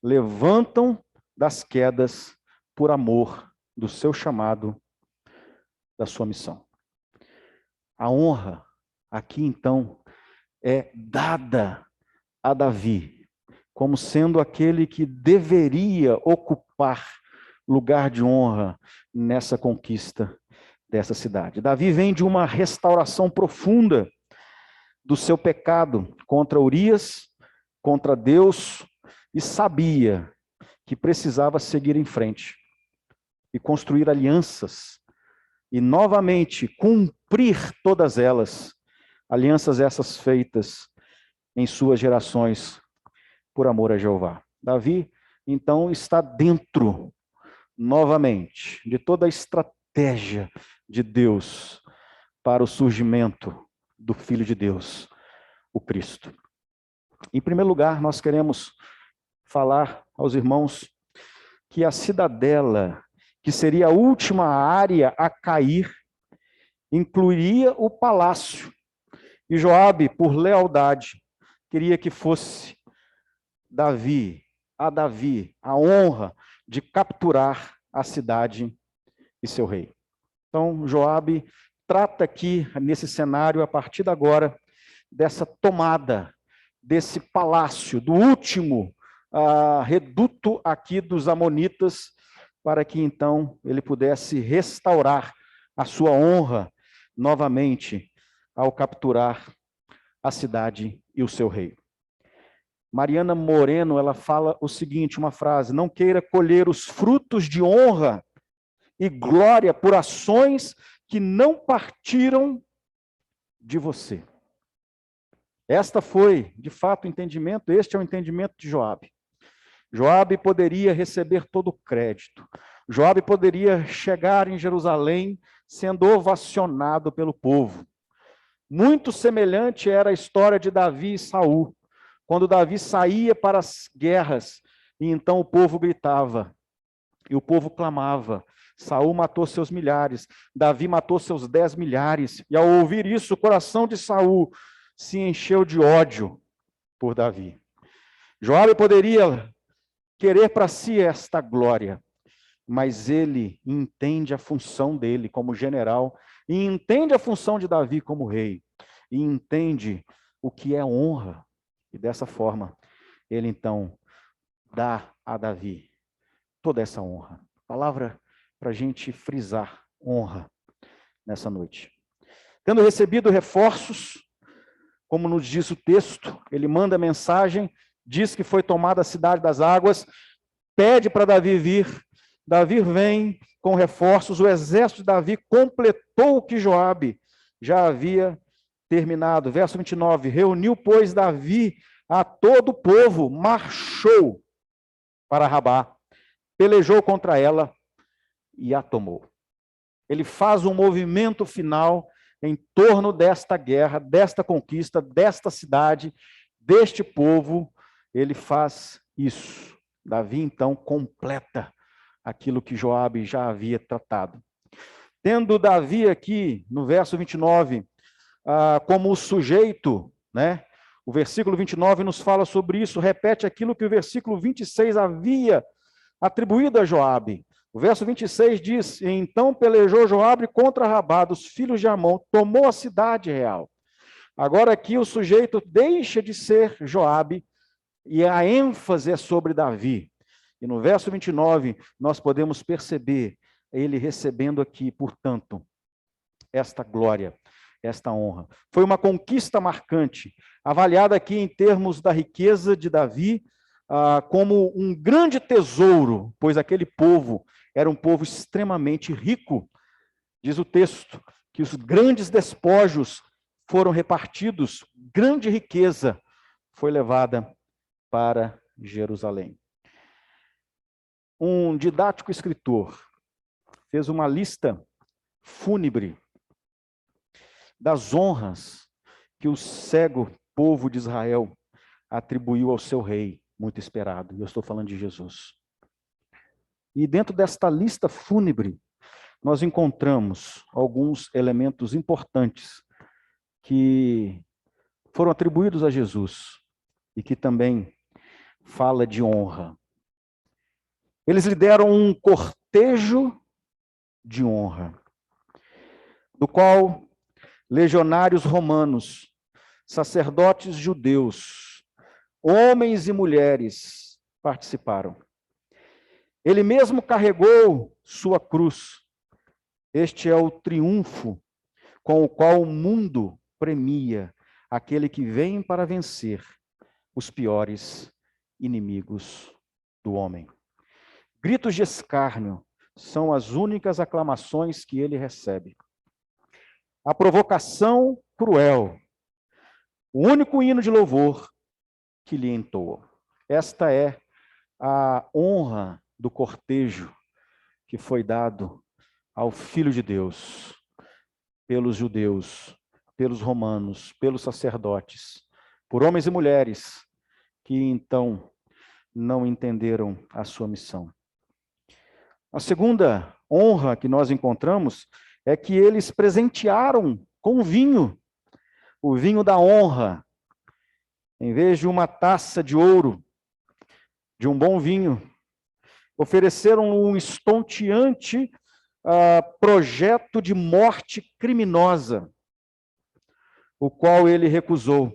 levantam das quedas por amor do seu chamado, da sua missão. A honra aqui, então, é dada a Davi, como sendo aquele que deveria ocupar lugar de honra nessa conquista dessa cidade. Davi vem de uma restauração profunda do seu pecado contra Urias, contra Deus e sabia que precisava seguir em frente e construir alianças e novamente cumprir todas elas, alianças essas feitas em suas gerações por amor a Jeová. Davi, então, está dentro, novamente, de toda a estratégia de Deus para o surgimento do Filho de Deus, o Cristo. Em primeiro lugar, nós queremos falar aos irmãos que a cidadela, que seria a última área a cair, incluiria o palácio. E Joabe, por lealdade, queria que fosse Davi a honra de capturar a cidade e seu rei. Então, Joabe trata aqui, nesse cenário, a partir de agora, dessa tomada, desse palácio, do último reduto aqui dos amonitas, para que então ele pudesse restaurar a sua honra novamente ao capturar a cidade e o seu rei. Mariana Moreno, ela fala o seguinte, uma frase: não queira colher os frutos de honra e glória por ações que não partiram de você. Esta foi, de fato, o entendimento, este é o entendimento de Joabe. Joabe poderia receber todo o crédito. Joabe poderia chegar em Jerusalém sendo ovacionado pelo povo. Muito semelhante era a história de Davi e Saul, quando Davi saía para as guerras, e então o povo gritava, e o povo clamava. Saul matou seus milhares, Davi matou seus 10 milhares, e ao ouvir isso, o coração de Saul se encheu de ódio por Davi. Joabe poderia querer para si esta glória, mas ele entende a função dele como general, e entende a função de Davi como rei, e entende o que é honra. E dessa forma, ele então dá a Davi toda essa honra. Palavra para a gente frisar, honra, nessa noite. Tendo recebido reforços, como nos diz o texto, ele manda mensagem, diz que foi tomada a cidade das águas, pede para Davi vir, Davi vem com reforços, o exército de Davi completou o que Joabe já havia terminado. Verso 29, reuniu, pois, Davi a todo o povo, marchou para Rabá, pelejou contra ela e a tomou. Ele faz um movimento final em torno desta guerra, desta conquista, desta cidade, deste povo. Ele faz isso. Davi, então, completa aquilo que Joabe já havia tratado. Tendo Davi aqui, no verso 29, como o sujeito, né? O versículo 29 nos fala sobre isso, repete aquilo que o versículo 26 havia atribuído a Joabe. O verso 26 diz, então pelejou Joabe contra Rabá, dos filhos de Amon, tomou a cidade real. Agora aqui o sujeito deixa de ser Joabe, e a ênfase é sobre Davi. E no verso 29, nós podemos perceber ele recebendo aqui, portanto, esta glória, esta honra. Foi uma conquista marcante, avaliada aqui em termos da riqueza de Davi, como um grande tesouro, pois aquele povo era um povo extremamente rico. Diz o texto que os grandes despojos foram repartidos, grande riqueza foi levada para Jerusalém. Um didático escritor fez uma lista fúnebre das honras que o cego povo de Israel atribuiu ao seu rei, muito esperado. E eu estou falando de Jesus. E dentro desta lista fúnebre, nós encontramos alguns elementos importantes que foram atribuídos a Jesus e que também fala de honra. Eles lhe deram um cortejo de honra, do qual legionários romanos, sacerdotes judeus, homens e mulheres participaram. Ele mesmo carregou sua cruz. Este é o triunfo com o qual o mundo premia aquele que vem para vencer os piores inimigos do homem. Gritos de escárnio são as únicas aclamações que ele recebe. A provocação cruel, o único hino de louvor que lhe entoa. Esta é a honra do cortejo que foi dado ao Filho de Deus, pelos judeus, pelos romanos, pelos sacerdotes, por homens e mulheres que então não entenderam a sua missão. A segunda honra que nós encontramos é que eles presentearam com vinho, o vinho da honra, em vez de uma taça de ouro, de um bom vinho, ofereceram um estonteante projeto de morte criminosa, o qual ele recusou,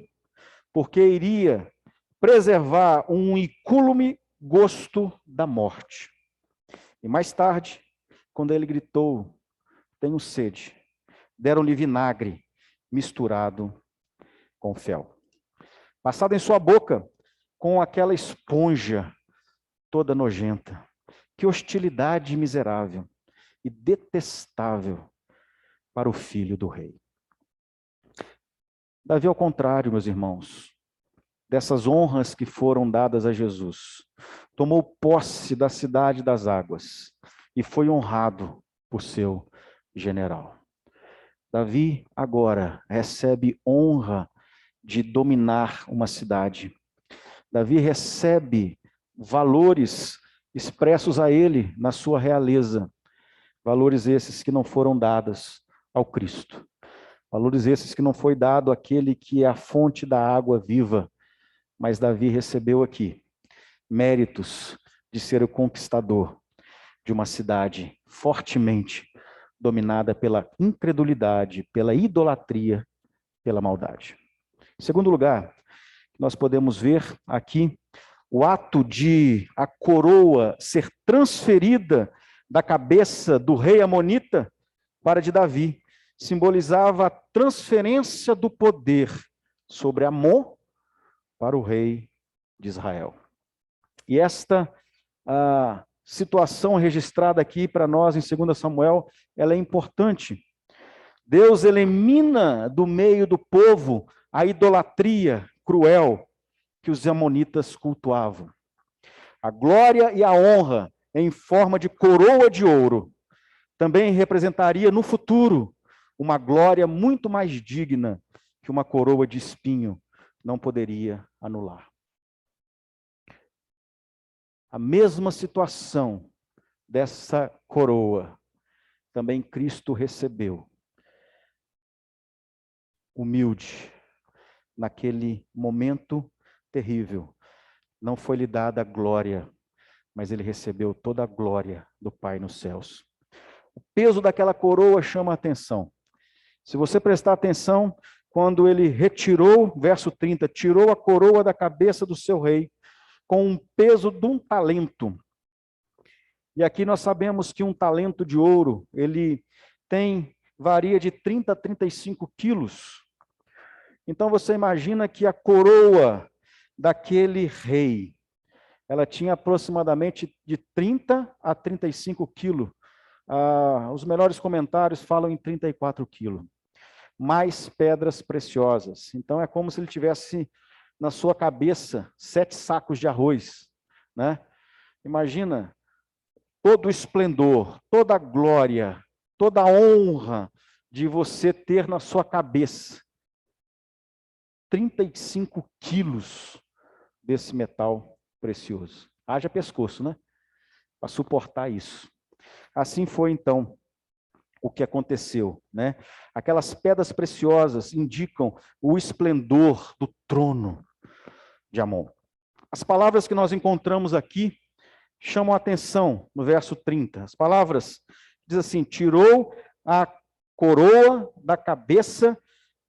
porque iria preservar um incúlume gosto da morte. E mais tarde, quando ele gritou, tenho sede, deram-lhe vinagre misturado com fel. Passado em sua boca, com aquela esponja toda nojenta. Que hostilidade miserável e detestável para o filho do rei. Davi, ao contrário, meus irmãos, dessas honras que foram dadas a Jesus, tomou posse da cidade das águas e foi honrado por seu general. Davi agora recebe honra de dominar uma cidade. Davi recebe valores expressos a ele na sua realeza, valores esses que não foram dados ao Cristo, valores esses que não foi dado àquele que é a fonte da água viva, mas Davi recebeu aqui méritos de ser o conquistador de uma cidade fortemente dominada pela incredulidade, pela idolatria, pela maldade. Em segundo lugar, nós podemos ver aqui o ato de a coroa ser transferida da cabeça do rei amonita para de Davi. Simbolizava a transferência do poder sobre Amon para o rei de Israel. E esta situação registrada aqui para nós em 2 Samuel, ela é importante. Deus elimina do meio do povo a idolatria cruel que os amonitas cultuavam. A glória e a honra em forma de coroa de ouro também representaria no futuro uma glória muito mais digna que uma coroa de espinho não poderia anular. A mesma situação dessa coroa também Cristo recebeu, humilde, naquele momento terrível. Não foi lhe dada a glória, mas ele recebeu toda a glória do Pai nos céus. O peso daquela coroa chama a atenção. Se você prestar atenção, quando ele retirou, verso 30, tirou a coroa da cabeça do seu rei, com um peso de um talento. E aqui nós sabemos que um talento de ouro, ele varia de 30 a 35 quilos. Então você imagina que a coroa daquele rei, ela tinha aproximadamente de 30 a 35 quilos. Os melhores comentários falam em 34 quilos. Mais pedras preciosas. Então é como se ele tivesse na sua cabeça 7 sacos de arroz, né? Imagina todo o esplendor, toda a glória, toda a honra de você ter na sua cabeça 35 quilos desse metal precioso. Haja pescoço, né? Para suportar isso. Assim foi, então, o que aconteceu, né? Aquelas pedras preciosas indicam o esplendor do trono de Amon. As palavras que nós encontramos aqui chamam a atenção no verso 30. As palavras diz assim: tirou a coroa da cabeça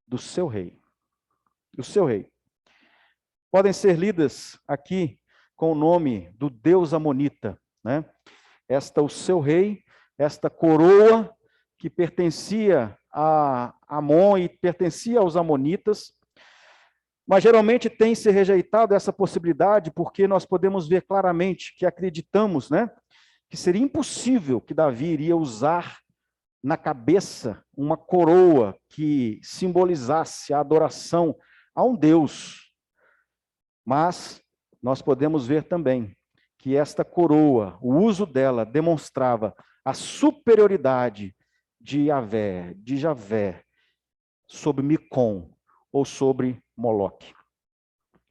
do seu rei. O seu rei. Podem ser lidas aqui com o nome do Deus amonita, né? O seu rei, esta coroa que pertencia a Amon e pertencia aos amonitas. Mas geralmente tem se rejeitado essa possibilidade porque nós podemos ver claramente que acreditamos, né, que seria impossível que Davi iria usar na cabeça uma coroa que simbolizasse a adoração a um Deus. Mas nós podemos ver também que esta coroa, o uso dela, demonstrava a superioridade de Javé, sobre Micom, ou sobre Moloque.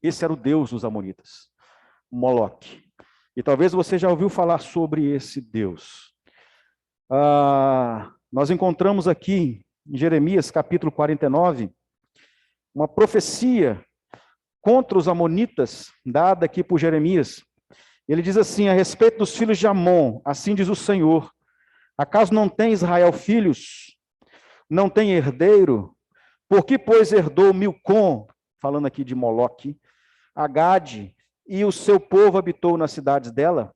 Esse era o Deus dos amonitas, Moloque. E talvez você já ouviu falar sobre esse Deus. Nós encontramos aqui, em Jeremias, capítulo 49, uma profecia contra os amonitas, dada aqui por Jeremias. Ele diz assim, a respeito dos filhos de Amon, assim diz o Senhor, acaso não tem Israel filhos? Não tem herdeiro? Por que, pois, herdou Milcom, falando aqui de Moloque, Agade, e o seu povo habitou nas cidades dela?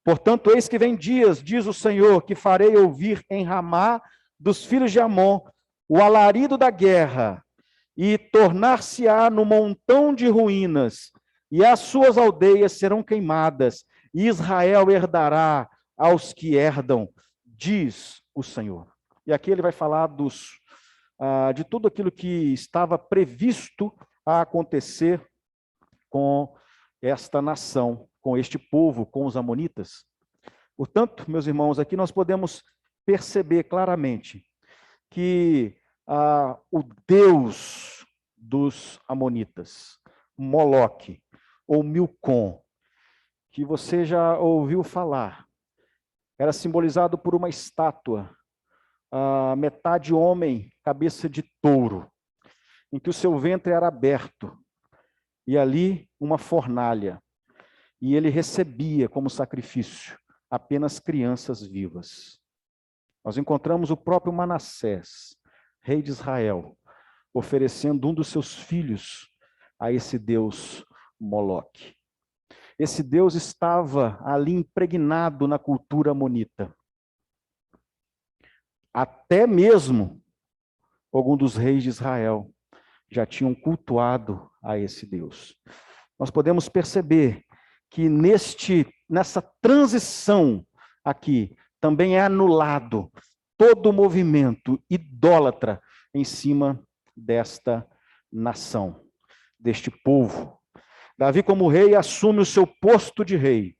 Portanto, eis que vem dias, diz o Senhor, que farei ouvir em Ramá dos filhos de Amon o alarido da guerra, e tornar-se-á no montão de ruínas, e as suas aldeias serão queimadas, e Israel herdará aos que herdam, diz o Senhor. E aqui ele vai falar de tudo aquilo que estava previsto a acontecer com esta nação, com este povo, com os amonitas. Portanto, meus irmãos, aqui nós podemos perceber claramente que o Deus dos amonitas, Moloque, ou Milcom, que você já ouviu falar, era simbolizado por uma estátua, metade homem, cabeça de touro, em que o seu ventre era aberto, e ali uma fornalha, e ele recebia como sacrifício apenas crianças vivas. Nós encontramos o próprio Manassés, rei de Israel, oferecendo um dos seus filhos a esse Deus Moloque. Esse Deus estava ali impregnado na cultura amonita. Até mesmo algum dos reis de Israel já tinham cultuado a esse Deus. Nós podemos perceber que nessa transição aqui também é anulado todo o movimento idólatra em cima desta nação, deste povo. Davi, como rei, assume o seu posto de rei.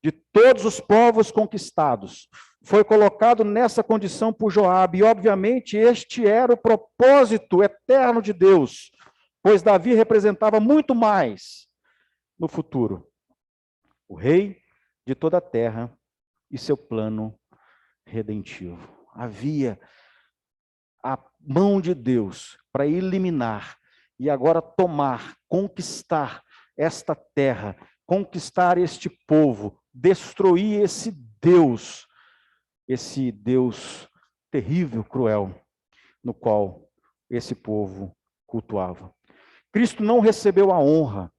De todos os povos conquistados, foi colocado nessa condição por Joabe, e obviamente este era o propósito eterno de Deus, pois Davi representava muito mais no futuro. O rei de toda a terra e seu plano redentivo. Havia a mão de Deus para eliminar e agora tomar, conquistar esta terra, conquistar este povo, destruir esse Deus terrível, cruel, no qual esse povo cultuava. Cristo não recebeu a honra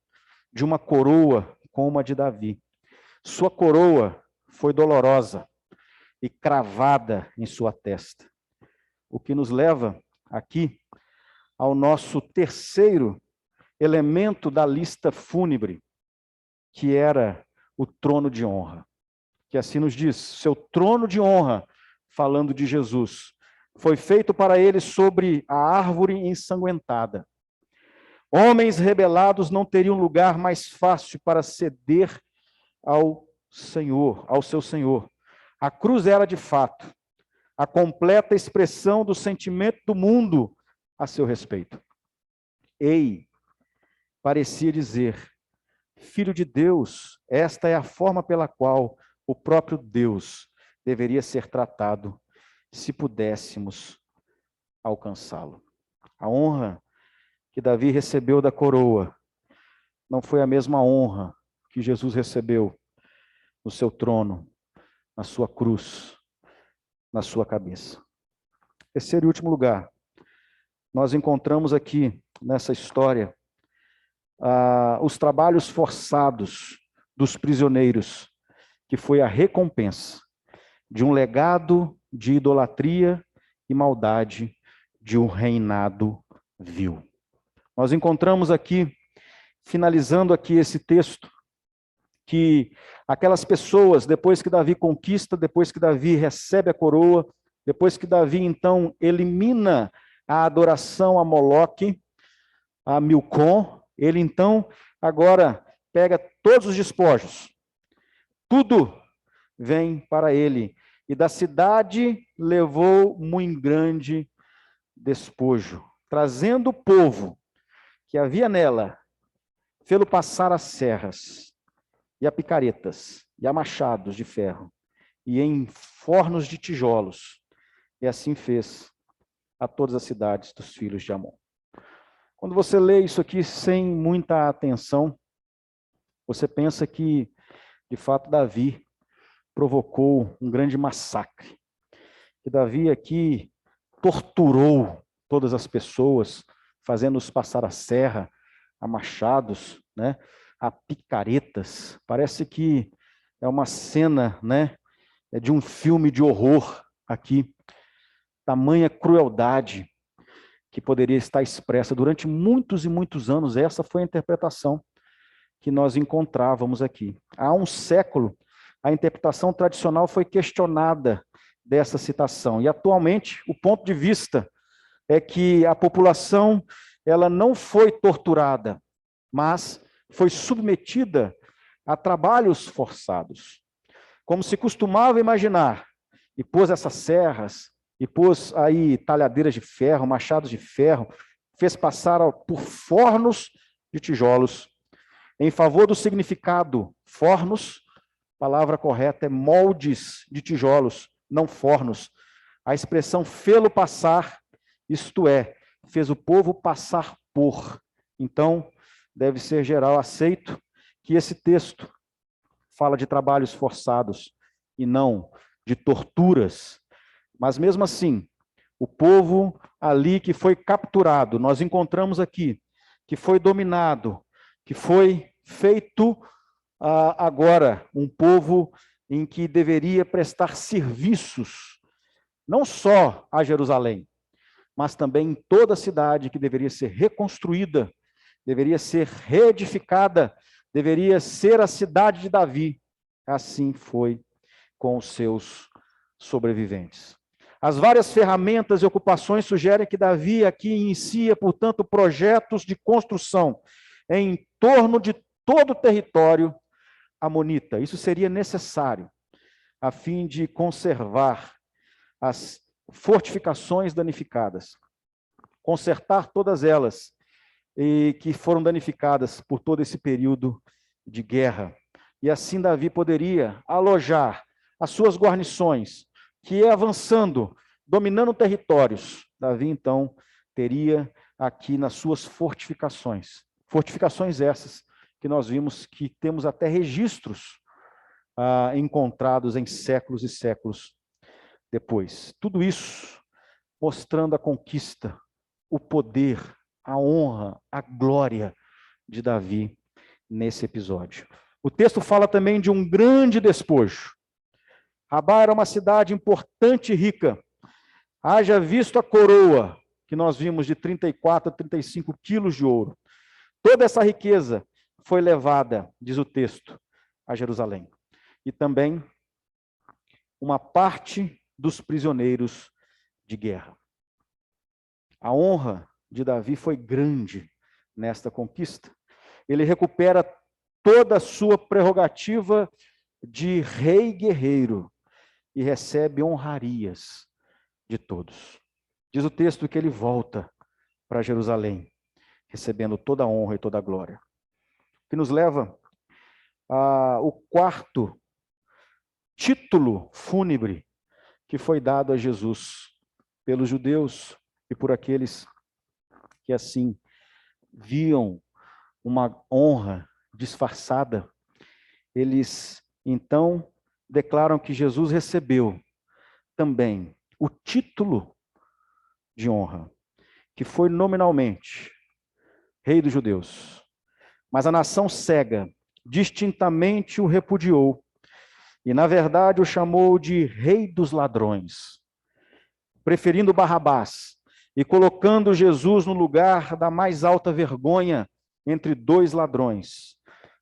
de uma coroa como a de Davi. Sua coroa foi dolorosa e cravada em sua testa. O que nos leva aqui ao nosso terceiro elemento da lista fúnebre, que era o trono de honra. Que assim nos diz, seu trono de honra, falando de Jesus, foi feito para ele sobre a árvore ensanguentada. Homens rebelados não teriam lugar mais fácil para ceder ao Senhor, ao seu Senhor. A cruz era, de fato, a completa expressão do sentimento do mundo a seu respeito. Ei, parecia dizer, Filho de Deus, esta é a forma pela qual o próprio Deus deveria ser tratado, se pudéssemos alcançá-lo. A honra que Davi recebeu da coroa não foi a mesma honra que Jesus recebeu no seu trono, na sua cruz, na sua cabeça. Terceiro e último lugar, nós encontramos aqui nessa história os trabalhos forçados dos prisioneiros, que foi a recompensa de um legado de idolatria e maldade de um reinado vil. Nós encontramos aqui, finalizando aqui esse texto, que aquelas pessoas, depois que Davi conquista, depois que Davi recebe a coroa, depois que Davi, então, elimina a adoração a Moloque, a Milcom, ele, então, agora pega todos os despojos, tudo vem para ele, e da cidade levou muito grande despojo, trazendo o povo que havia nela, fê-lo passar as serras, e a picaretas, e a machados de ferro, e em fornos de tijolos, e assim fez a todas as cidades dos filhos de Amon. Quando você lê isso aqui sem muita atenção, você pensa que, de fato, Davi provocou um grande massacre. Que Davi aqui torturou todas as pessoas, fazendo-os passar a serra, a machados, né, a picaretas. Parece que é uma cena, né, de um filme de horror aqui. Tamanha crueldade que poderia estar expressa durante muitos e muitos anos. Essa foi a interpretação que nós encontrávamos aqui. Há um século, a interpretação tradicional foi questionada dessa citação. E atualmente, o ponto de vista é que a população, ela não foi torturada, mas foi submetida a trabalhos forçados. Como se costumava imaginar, e pôs essas serras, e pôs aí talhadeiras de ferro, machados de ferro, fez passar por fornos de tijolos. Em favor do significado fornos, a palavra correta é moldes de tijolos, não fornos. A expressão fê-lo passar, isto é, fez o povo passar por. Então, deve ser geral aceito que esse texto fala de trabalhos forçados e não de torturas. Mas mesmo assim, o povo ali que foi capturado, nós encontramos aqui, que foi dominado, que foi feito agora um povo em que deveria prestar serviços, não só a Jerusalém, mas também em toda a cidade que deveria ser reconstruída, deveria ser reedificada, deveria ser a cidade de Davi. Assim foi com os seus sobreviventes. As várias ferramentas e ocupações sugerem que Davi aqui inicia, portanto, projetos de construção em torno de todo o território amonita. Isso seria necessário a fim de conservar as fortificações danificadas, consertar todas elas e que foram danificadas por todo esse período de guerra. E assim Davi poderia alojar as suas guarnições, que avançando, dominando territórios. Davi, então, teria aqui nas suas fortificações. Fortificações essas que nós vimos que temos até registros encontrados em séculos e séculos depois. Tudo isso mostrando a conquista, o poder, a honra, a glória de Davi nesse episódio. O texto fala também de um grande despojo. Rabá era uma cidade importante e rica. Haja visto a coroa, que nós vimos de 34 a 35 quilos de ouro. Toda essa riqueza foi levada, diz o texto, a Jerusalém. E também uma parte dos prisioneiros de guerra. A honra de Davi foi grande nesta conquista. Ele recupera toda a sua prerrogativa de rei guerreiro e recebe honrarias de todos. Diz o texto que ele volta para Jerusalém, recebendo toda a honra e toda a glória. O que nos leva ao quarto título fúnebre que foi dado a Jesus pelos judeus e por aqueles que assim viam uma honra disfarçada. Eles então declaram que Jesus recebeu também o título de honra, que foi nominalmente Rei dos Judeus. Mas a nação cega distintamente o repudiou e, na verdade, o chamou de Rei dos Ladrões, preferindo Barrabás, e colocando Jesus no lugar da mais alta vergonha entre dois ladrões.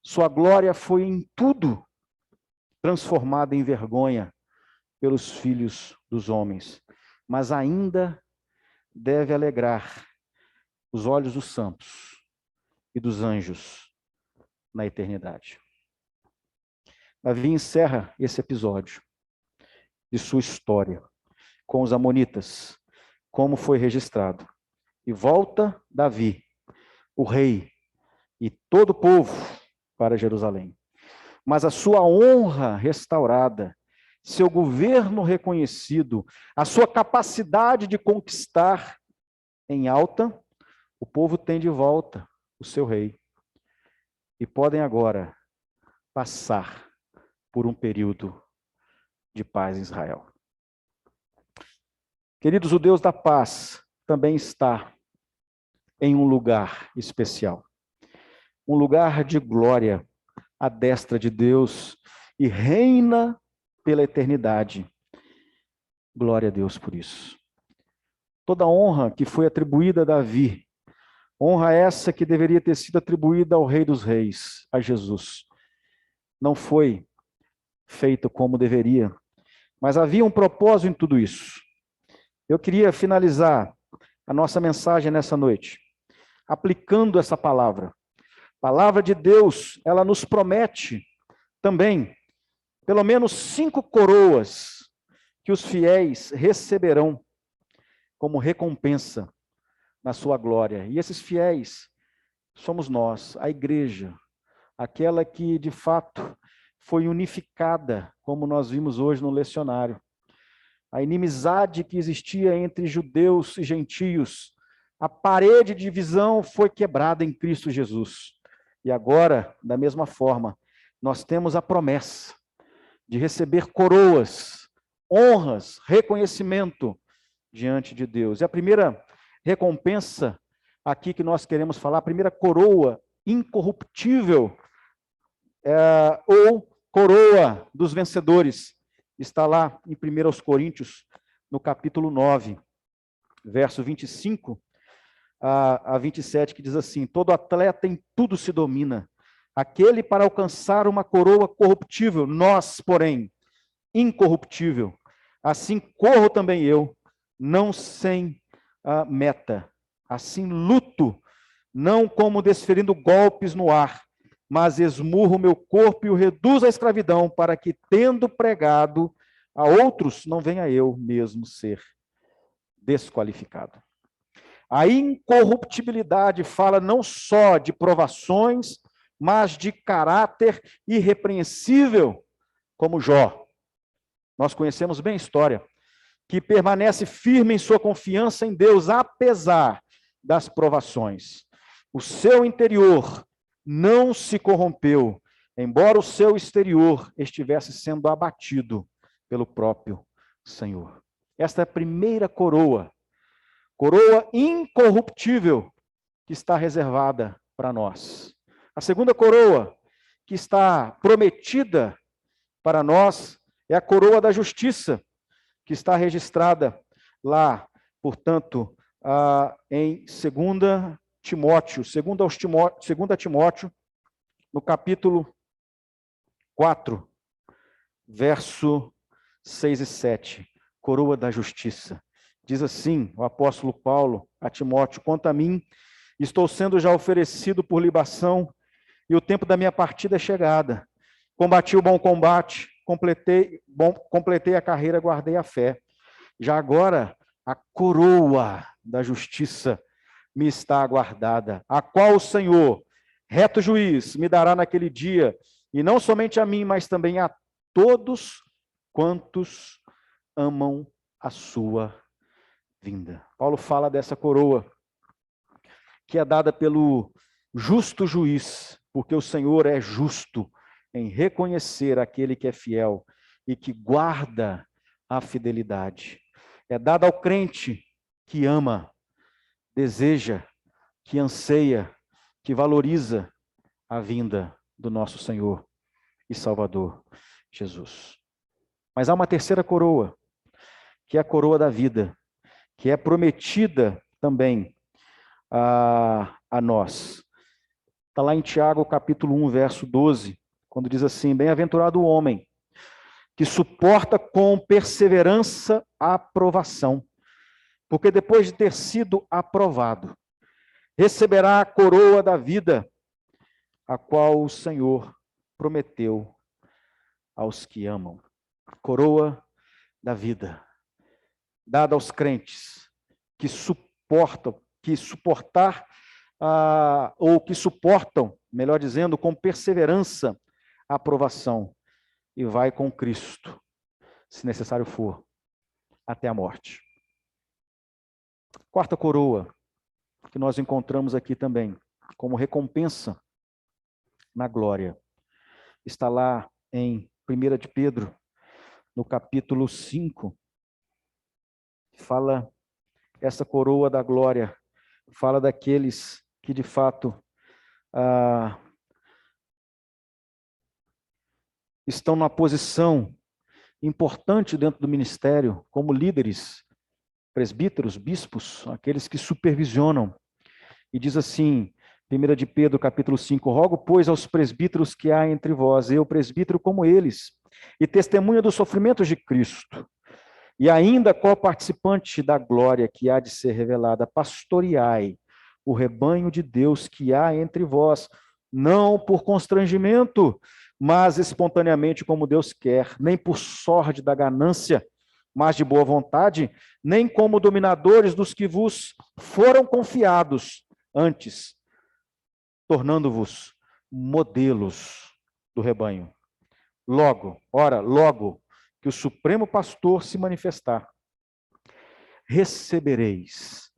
Sua glória foi em tudo transformada em vergonha pelos filhos dos homens, mas ainda deve alegrar os olhos dos santos e dos anjos na eternidade. Davi encerra esse episódio de sua história com os amonitas, como foi registrado. E volta Davi, o rei, e todo o povo para Jerusalém. Mas a sua honra restaurada, seu governo reconhecido, a sua capacidade de conquistar em alta, o povo tem de volta o seu rei. E podem agora passar por um período de paz em Israel. Queridos, o Deus da paz também está em um lugar especial. Um lugar de glória à destra de Deus e reina pela eternidade. Glória a Deus por isso. Toda honra que foi atribuída a Davi, honra essa que deveria ter sido atribuída ao Rei dos Reis, a Jesus, não foi feita como deveria, mas havia um propósito em tudo isso. Eu queria finalizar a nossa mensagem nessa noite, aplicando essa palavra. A palavra de Deus, ela nos promete também, pelo menos 5 coroas que os fiéis receberão como recompensa na sua glória. E esses fiéis somos nós, a igreja, aquela que de fato foi unificada, como nós vimos hoje no lecionário. A inimizade que existia entre judeus e gentios, a parede de divisão foi quebrada em Cristo Jesus. E agora, da mesma forma, nós temos a promessa de receber coroas, honras, reconhecimento diante de Deus. E a primeira recompensa aqui que nós queremos falar, a primeira coroa incorruptível, ou coroa dos vencedores, está lá em 1 Coríntios, no capítulo 9, verso 25 a 27, que diz assim: todo atleta em tudo se domina, aquele para alcançar uma coroa corruptível, nós, porém, incorruptível. Assim corro também eu, não sem meta. Assim luto, não como desferindo golpes no ar, mas esmurro o meu corpo e o reduzo à escravidão, para que, tendo pregado a outros, não venha eu mesmo ser desqualificado. A incorruptibilidade fala não só de provações, mas de caráter irrepreensível, como Jó. Nós conhecemos bem a história, que permanece firme em sua confiança em Deus, apesar das provações. O seu interior não se corrompeu, embora o seu exterior estivesse sendo abatido pelo próprio Senhor. Esta é a primeira coroa incorruptível que está reservada para nós. A segunda coroa que está prometida para nós é a coroa da justiça, que está registrada lá, portanto, em 2 Timóteo, 2 Timóteo, no capítulo 4, verso 6 e 7, coroa da justiça. Diz assim o apóstolo Paulo a Timóteo: quanto a mim, estou sendo já oferecido por libação, e o tempo da minha partida é chegada. Combati o bom combate, completei a carreira, guardei a fé. Já agora, a coroa da justiça me está aguardada, a qual o Senhor, reto juiz, me dará naquele dia, e não somente a mim, mas também a todos quantos amam a sua vinda. Paulo fala dessa coroa, que é dada pelo justo juiz, porque o Senhor é justo em reconhecer aquele que é fiel e que guarda a fidelidade. É dada ao crente que ama, deseja, que anseia, que valoriza a vinda do nosso Senhor e Salvador Jesus. Mas há uma terceira coroa, que é a coroa da vida, que é prometida também a nós. Está lá em Tiago, capítulo 1, verso 12, quando diz assim: bem-aventurado o homem que suporta com perseverança a aprovação, porque depois de ter sido aprovado, receberá a coroa da vida, a qual o Senhor prometeu aos que amam. Coroa da vida, dada aos crentes que suportam, melhor dizendo, com perseverança a aprovação, e vai com Cristo, se necessário for, até a morte. Quarta coroa, que nós encontramos aqui também, como recompensa na glória, está lá em 1 de Pedro, no capítulo 5, fala essa coroa da glória, fala daqueles que de fato estão numa posição importante dentro do ministério, como líderes, presbíteros, bispos, aqueles que supervisionam. E diz assim, 1 de Pedro, capítulo 5, rogo, pois, aos presbíteros que há entre vós, eu, presbítero como eles, e testemunha dos sofrimentos de Cristo, e ainda co-participante da glória que há de ser revelada, pastoreai o rebanho de Deus que há entre vós, não por constrangimento, mas espontaneamente como Deus quer, nem por sorte da ganância, mas de boa vontade, nem como dominadores dos que vos foram confiados, antes, tornando-vos modelos do rebanho. Logo que o Supremo Pastor se manifestar, recebereis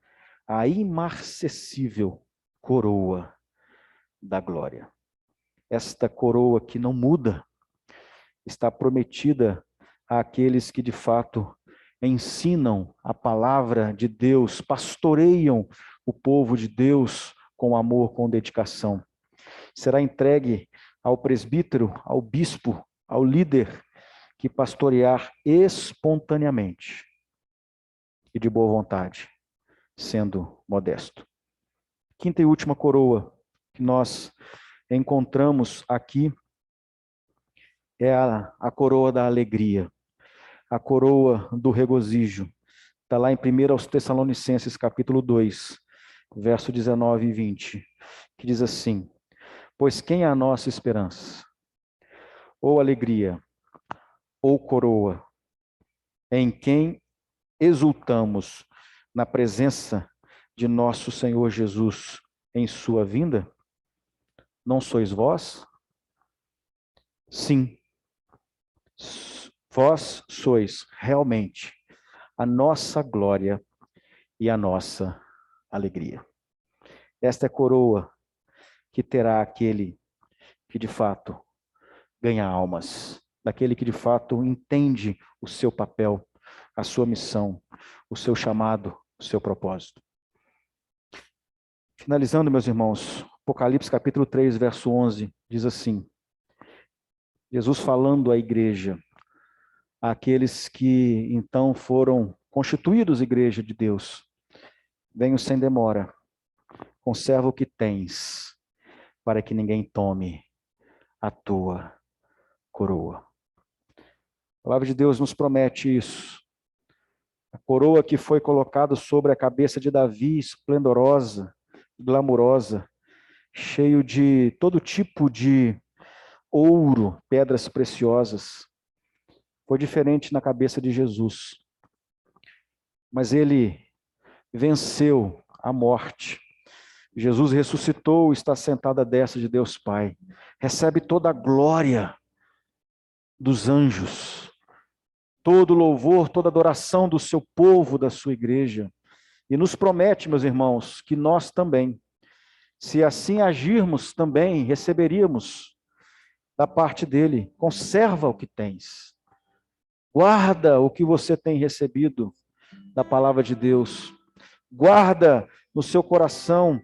a imarcessível coroa da glória. Esta coroa que não muda, está prometida àqueles que de fato ensinam a palavra de Deus, pastoreiam o povo de Deus com amor, com dedicação. Será entregue ao presbítero, ao bispo, ao líder, que pastorear espontaneamente e de boa vontade, sendo modesto. Quinta e última coroa que nós encontramos aqui é a coroa da alegria, a coroa do regozijo. Está lá em 1 Tessalonicenses, capítulo 2, verso 19 e 20, que diz assim: pois quem é a nossa esperança? Ou alegria, ou coroa, em quem exultamos na presença de nosso Senhor Jesus em sua vinda? Não sois vós? Sim, vós sois realmente a nossa glória e a nossa alegria. Esta é a coroa que terá aquele que de fato ganha almas, daquele que de fato entende o seu papel, a sua missão, o seu chamado, o seu propósito. Finalizando, meus irmãos, Apocalipse capítulo 3, verso 11, diz assim, Jesus falando à igreja, àqueles que então foram constituídos igreja de Deus: venho sem demora, conserva o que tens, para que ninguém tome a tua coroa. A palavra de Deus nos promete isso. A coroa que foi colocada sobre a cabeça de Davi, esplendorosa, glamurosa, cheio de todo tipo de ouro, pedras preciosas, foi diferente na cabeça de Jesus. Mas ele venceu a morte. Jesus ressuscitou, está sentado à destra de Deus Pai. Recebe toda a glória dos anjos, todo louvor, toda adoração do seu povo, da sua igreja. E nos promete, meus irmãos, que nós também, se assim agirmos, também receberíamos da parte dele. Conserva o que tens. Guarda o que você tem recebido da palavra de Deus. Guarda no seu coração.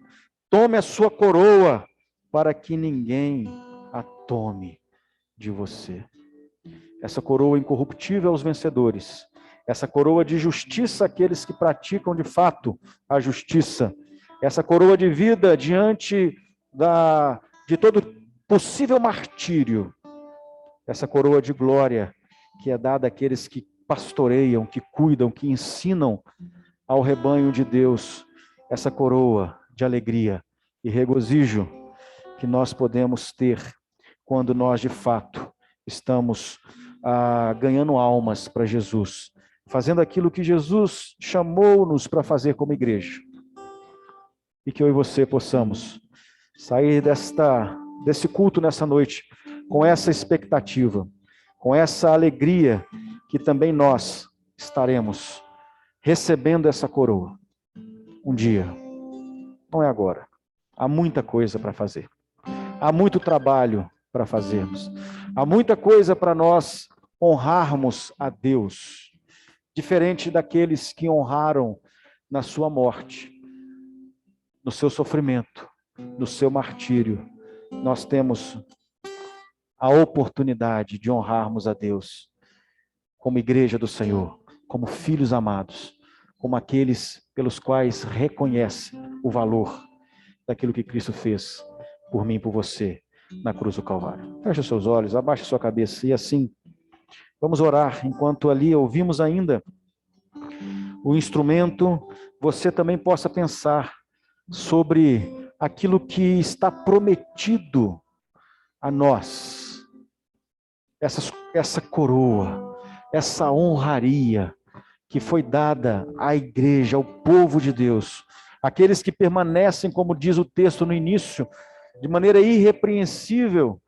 Tome a sua coroa, para que ninguém a tome de você. Essa coroa incorruptível aos vencedores, essa coroa de justiça àqueles que praticam de fato a justiça, essa coroa de vida diante de todo possível martírio, essa coroa de glória que é dada àqueles que pastoreiam, que cuidam, que ensinam ao rebanho de Deus, essa coroa de alegria e regozijo que nós podemos ter quando nós de fato estamos ganhando almas para Jesus, fazendo aquilo que Jesus chamou-nos para fazer como igreja. E que eu e você possamos sair desse culto nessa noite com essa expectativa, com essa alegria que também nós estaremos recebendo essa coroa um dia. Não é agora. Há muita coisa para fazer. Há muito trabalho para fazermos. Há muita coisa para nós honrarmos a Deus, diferente daqueles que honraram na sua morte, no seu sofrimento, no seu martírio. Nós temos a oportunidade de honrarmos a Deus como igreja do Senhor, como filhos amados, como aqueles pelos quais reconhece o valor daquilo que Cristo fez por mim e por você na cruz do Calvário. Feche os seus olhos, abaixe a sua cabeça e assim vamos orar. Enquanto ali ouvimos ainda o instrumento, você também possa pensar sobre aquilo que está prometido a nós. Essa coroa, essa honraria que foi dada à igreja, ao povo de Deus, aqueles que permanecem, como diz o texto no início, de maneira irrepreensível,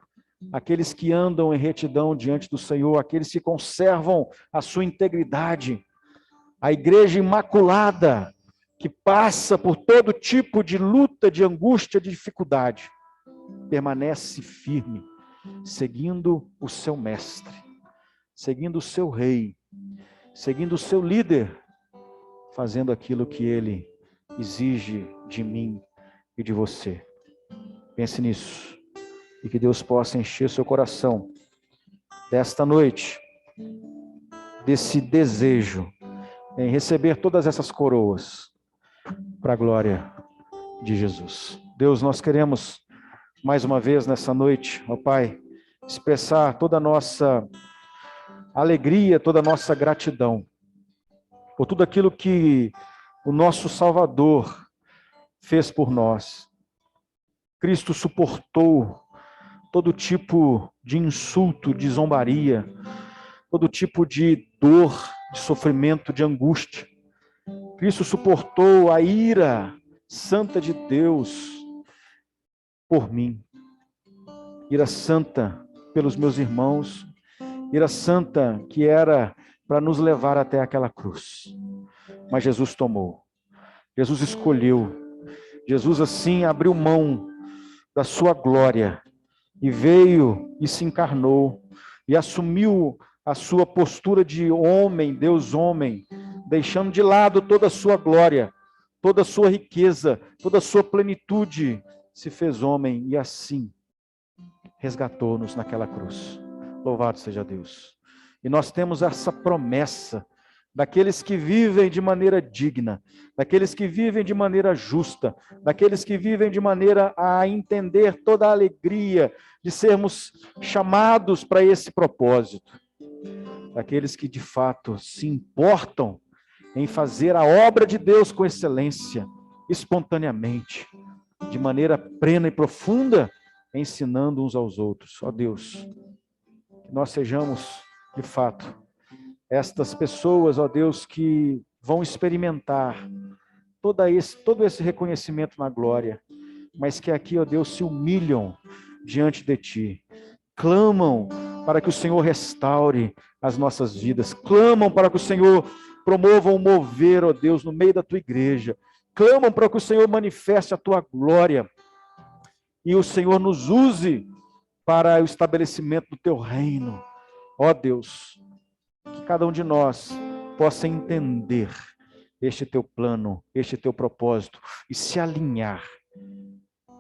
aqueles que andam em retidão diante do Senhor, aqueles que conservam a sua integridade, a igreja imaculada, que passa por todo tipo de luta, de angústia, de dificuldade, permanece firme, seguindo o seu mestre, seguindo o seu rei, seguindo o seu líder, fazendo aquilo que ele exige de mim e de você. Pense nisso e que Deus possa encher seu coração desta noite, desse desejo em receber todas essas coroas para a glória de Jesus. Deus, nós queremos mais uma vez nessa noite, ó Pai, expressar toda a nossa alegria, toda a nossa gratidão por tudo aquilo que o nosso Salvador fez por nós. Cristo suportou todo tipo de insulto, de zombaria, todo tipo de dor, de sofrimento, de angústia. Cristo suportou a ira santa de Deus por mim, ira santa pelos meus irmãos, ira santa que era para nos levar até aquela cruz. Mas Jesus tomou, Jesus escolheu, Jesus assim abriu mão da sua glória e veio e se encarnou e assumiu a sua postura de homem, Deus homem, deixando de lado toda a sua glória, toda a sua riqueza, toda a sua plenitude, se fez homem e assim resgatou-nos naquela cruz. Louvado seja Deus. E nós temos essa promessa daqueles que vivem de maneira digna, daqueles que vivem de maneira justa, daqueles que vivem de maneira a entender toda a alegria de sermos chamados para esse propósito, daqueles que de fato se importam em fazer a obra de Deus com excelência, espontaneamente, de maneira plena e profunda, ensinando uns aos outros. Ó Deus, que nós sejamos, de fato, estas pessoas, ó Deus, que vão experimentar todo esse reconhecimento na glória, mas que aqui, ó Deus, se humilham diante de Ti, clamam para que o Senhor restaure as nossas vidas, clamam para que o Senhor promova um mover, ó Deus, no meio da Tua igreja, clamam para que o Senhor manifeste a Tua glória e o Senhor nos use para o estabelecimento do Teu reino. Ó Deus, que cada um de nós possa entender este Teu plano, este Teu propósito e se alinhar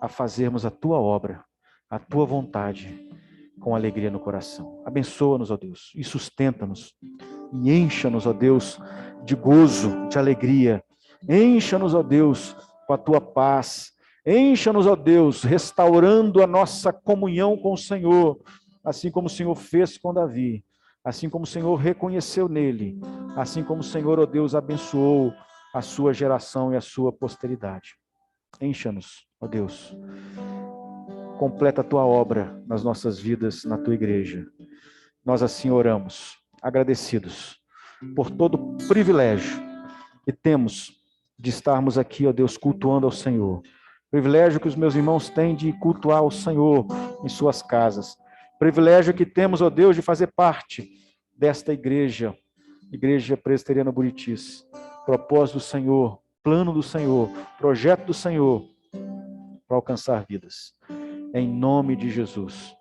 a fazermos a Tua obra, a Tua vontade, com alegria no coração. Abençoa-nos, ó Deus, e sustenta-nos e encha-nos, ó Deus, de gozo, de alegria. Encha-nos, ó Deus, com a tua paz. Encha-nos, ó Deus, restaurando a nossa comunhão com o Senhor, assim como o Senhor fez com Davi, assim como o Senhor reconheceu nele, assim como o Senhor, ó Deus, abençoou a sua geração e a sua posteridade. Encha-nos, ó Deus. Completa a tua obra nas nossas vidas, na tua igreja. Nós assim oramos, agradecidos por todo o privilégio que temos de estarmos aqui, ó Deus, cultuando ao Senhor. Privilégio que os meus irmãos têm de cultuar o Senhor em suas casas. Privilégio que temos, ó Deus, de fazer parte desta igreja, Igreja Presbiteriana Buritis. Propósito do Senhor, plano do Senhor, projeto do Senhor para alcançar vidas. Em nome de Jesus.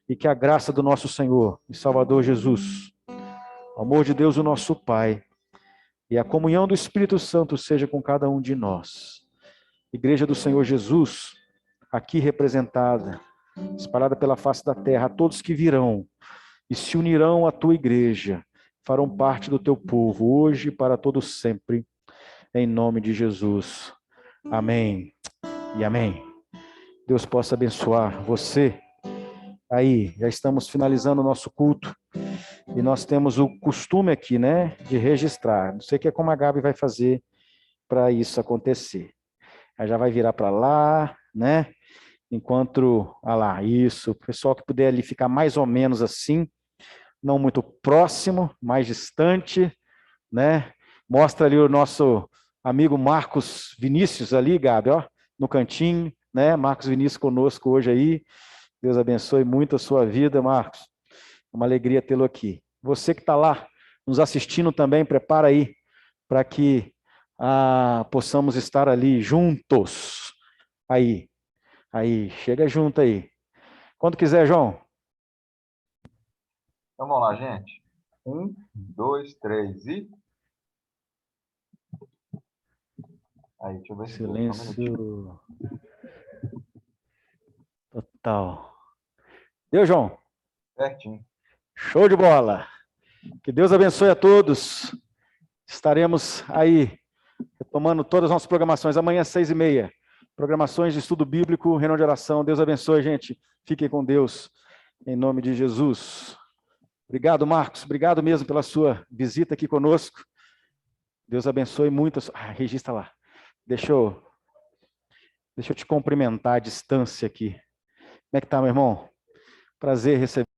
E que a graça do nosso Senhor e Salvador Jesus, o amor de Deus, o nosso Pai, e a comunhão do Espírito Santo seja com cada um de nós. Igreja do Senhor Jesus, aqui representada, espalhada pela face da terra, a todos que virão e se unirão à tua igreja, farão parte do teu povo, hoje e para todos sempre, em nome de Jesus. Amém e amém. Deus possa abençoar você. Aí, já estamos finalizando o nosso culto, e nós temos o costume aqui, né, de registrar. Não sei o que é como a Gabi vai fazer para isso acontecer. Ela já vai virar para lá, né, enquanto, lá, isso, o pessoal que puder ali ficar mais ou menos assim, não muito próximo, mais distante, né, mostra ali o nosso amigo Marcos Vinícius ali, Gabi, ó, no cantinho, né, Marcos Vinícius conosco hoje aí. Deus abençoe muito a sua vida, Marcos. Uma alegria tê-lo aqui. Você que está lá nos assistindo também, prepara aí para que possamos estar ali juntos. Aí, chega junto aí. Quando quiser, João. Então vamos lá, gente. 1, 2, 3 e... Aí, deixa eu ver se... Silêncio total. Deu, João? Certinho. Show de bola. Que Deus abençoe a todos. Estaremos aí retomando todas as nossas programações. Amanhã, 6h30. Programações de estudo bíblico, reunião de oração. Deus abençoe, gente. Fiquem com Deus. Em nome de Jesus. Obrigado, Marcos. Obrigado mesmo pela sua visita aqui conosco. Deus abençoe muito. Registra lá. Deixa eu te cumprimentar à distância aqui. Como é que tá, meu irmão? Prazer receber.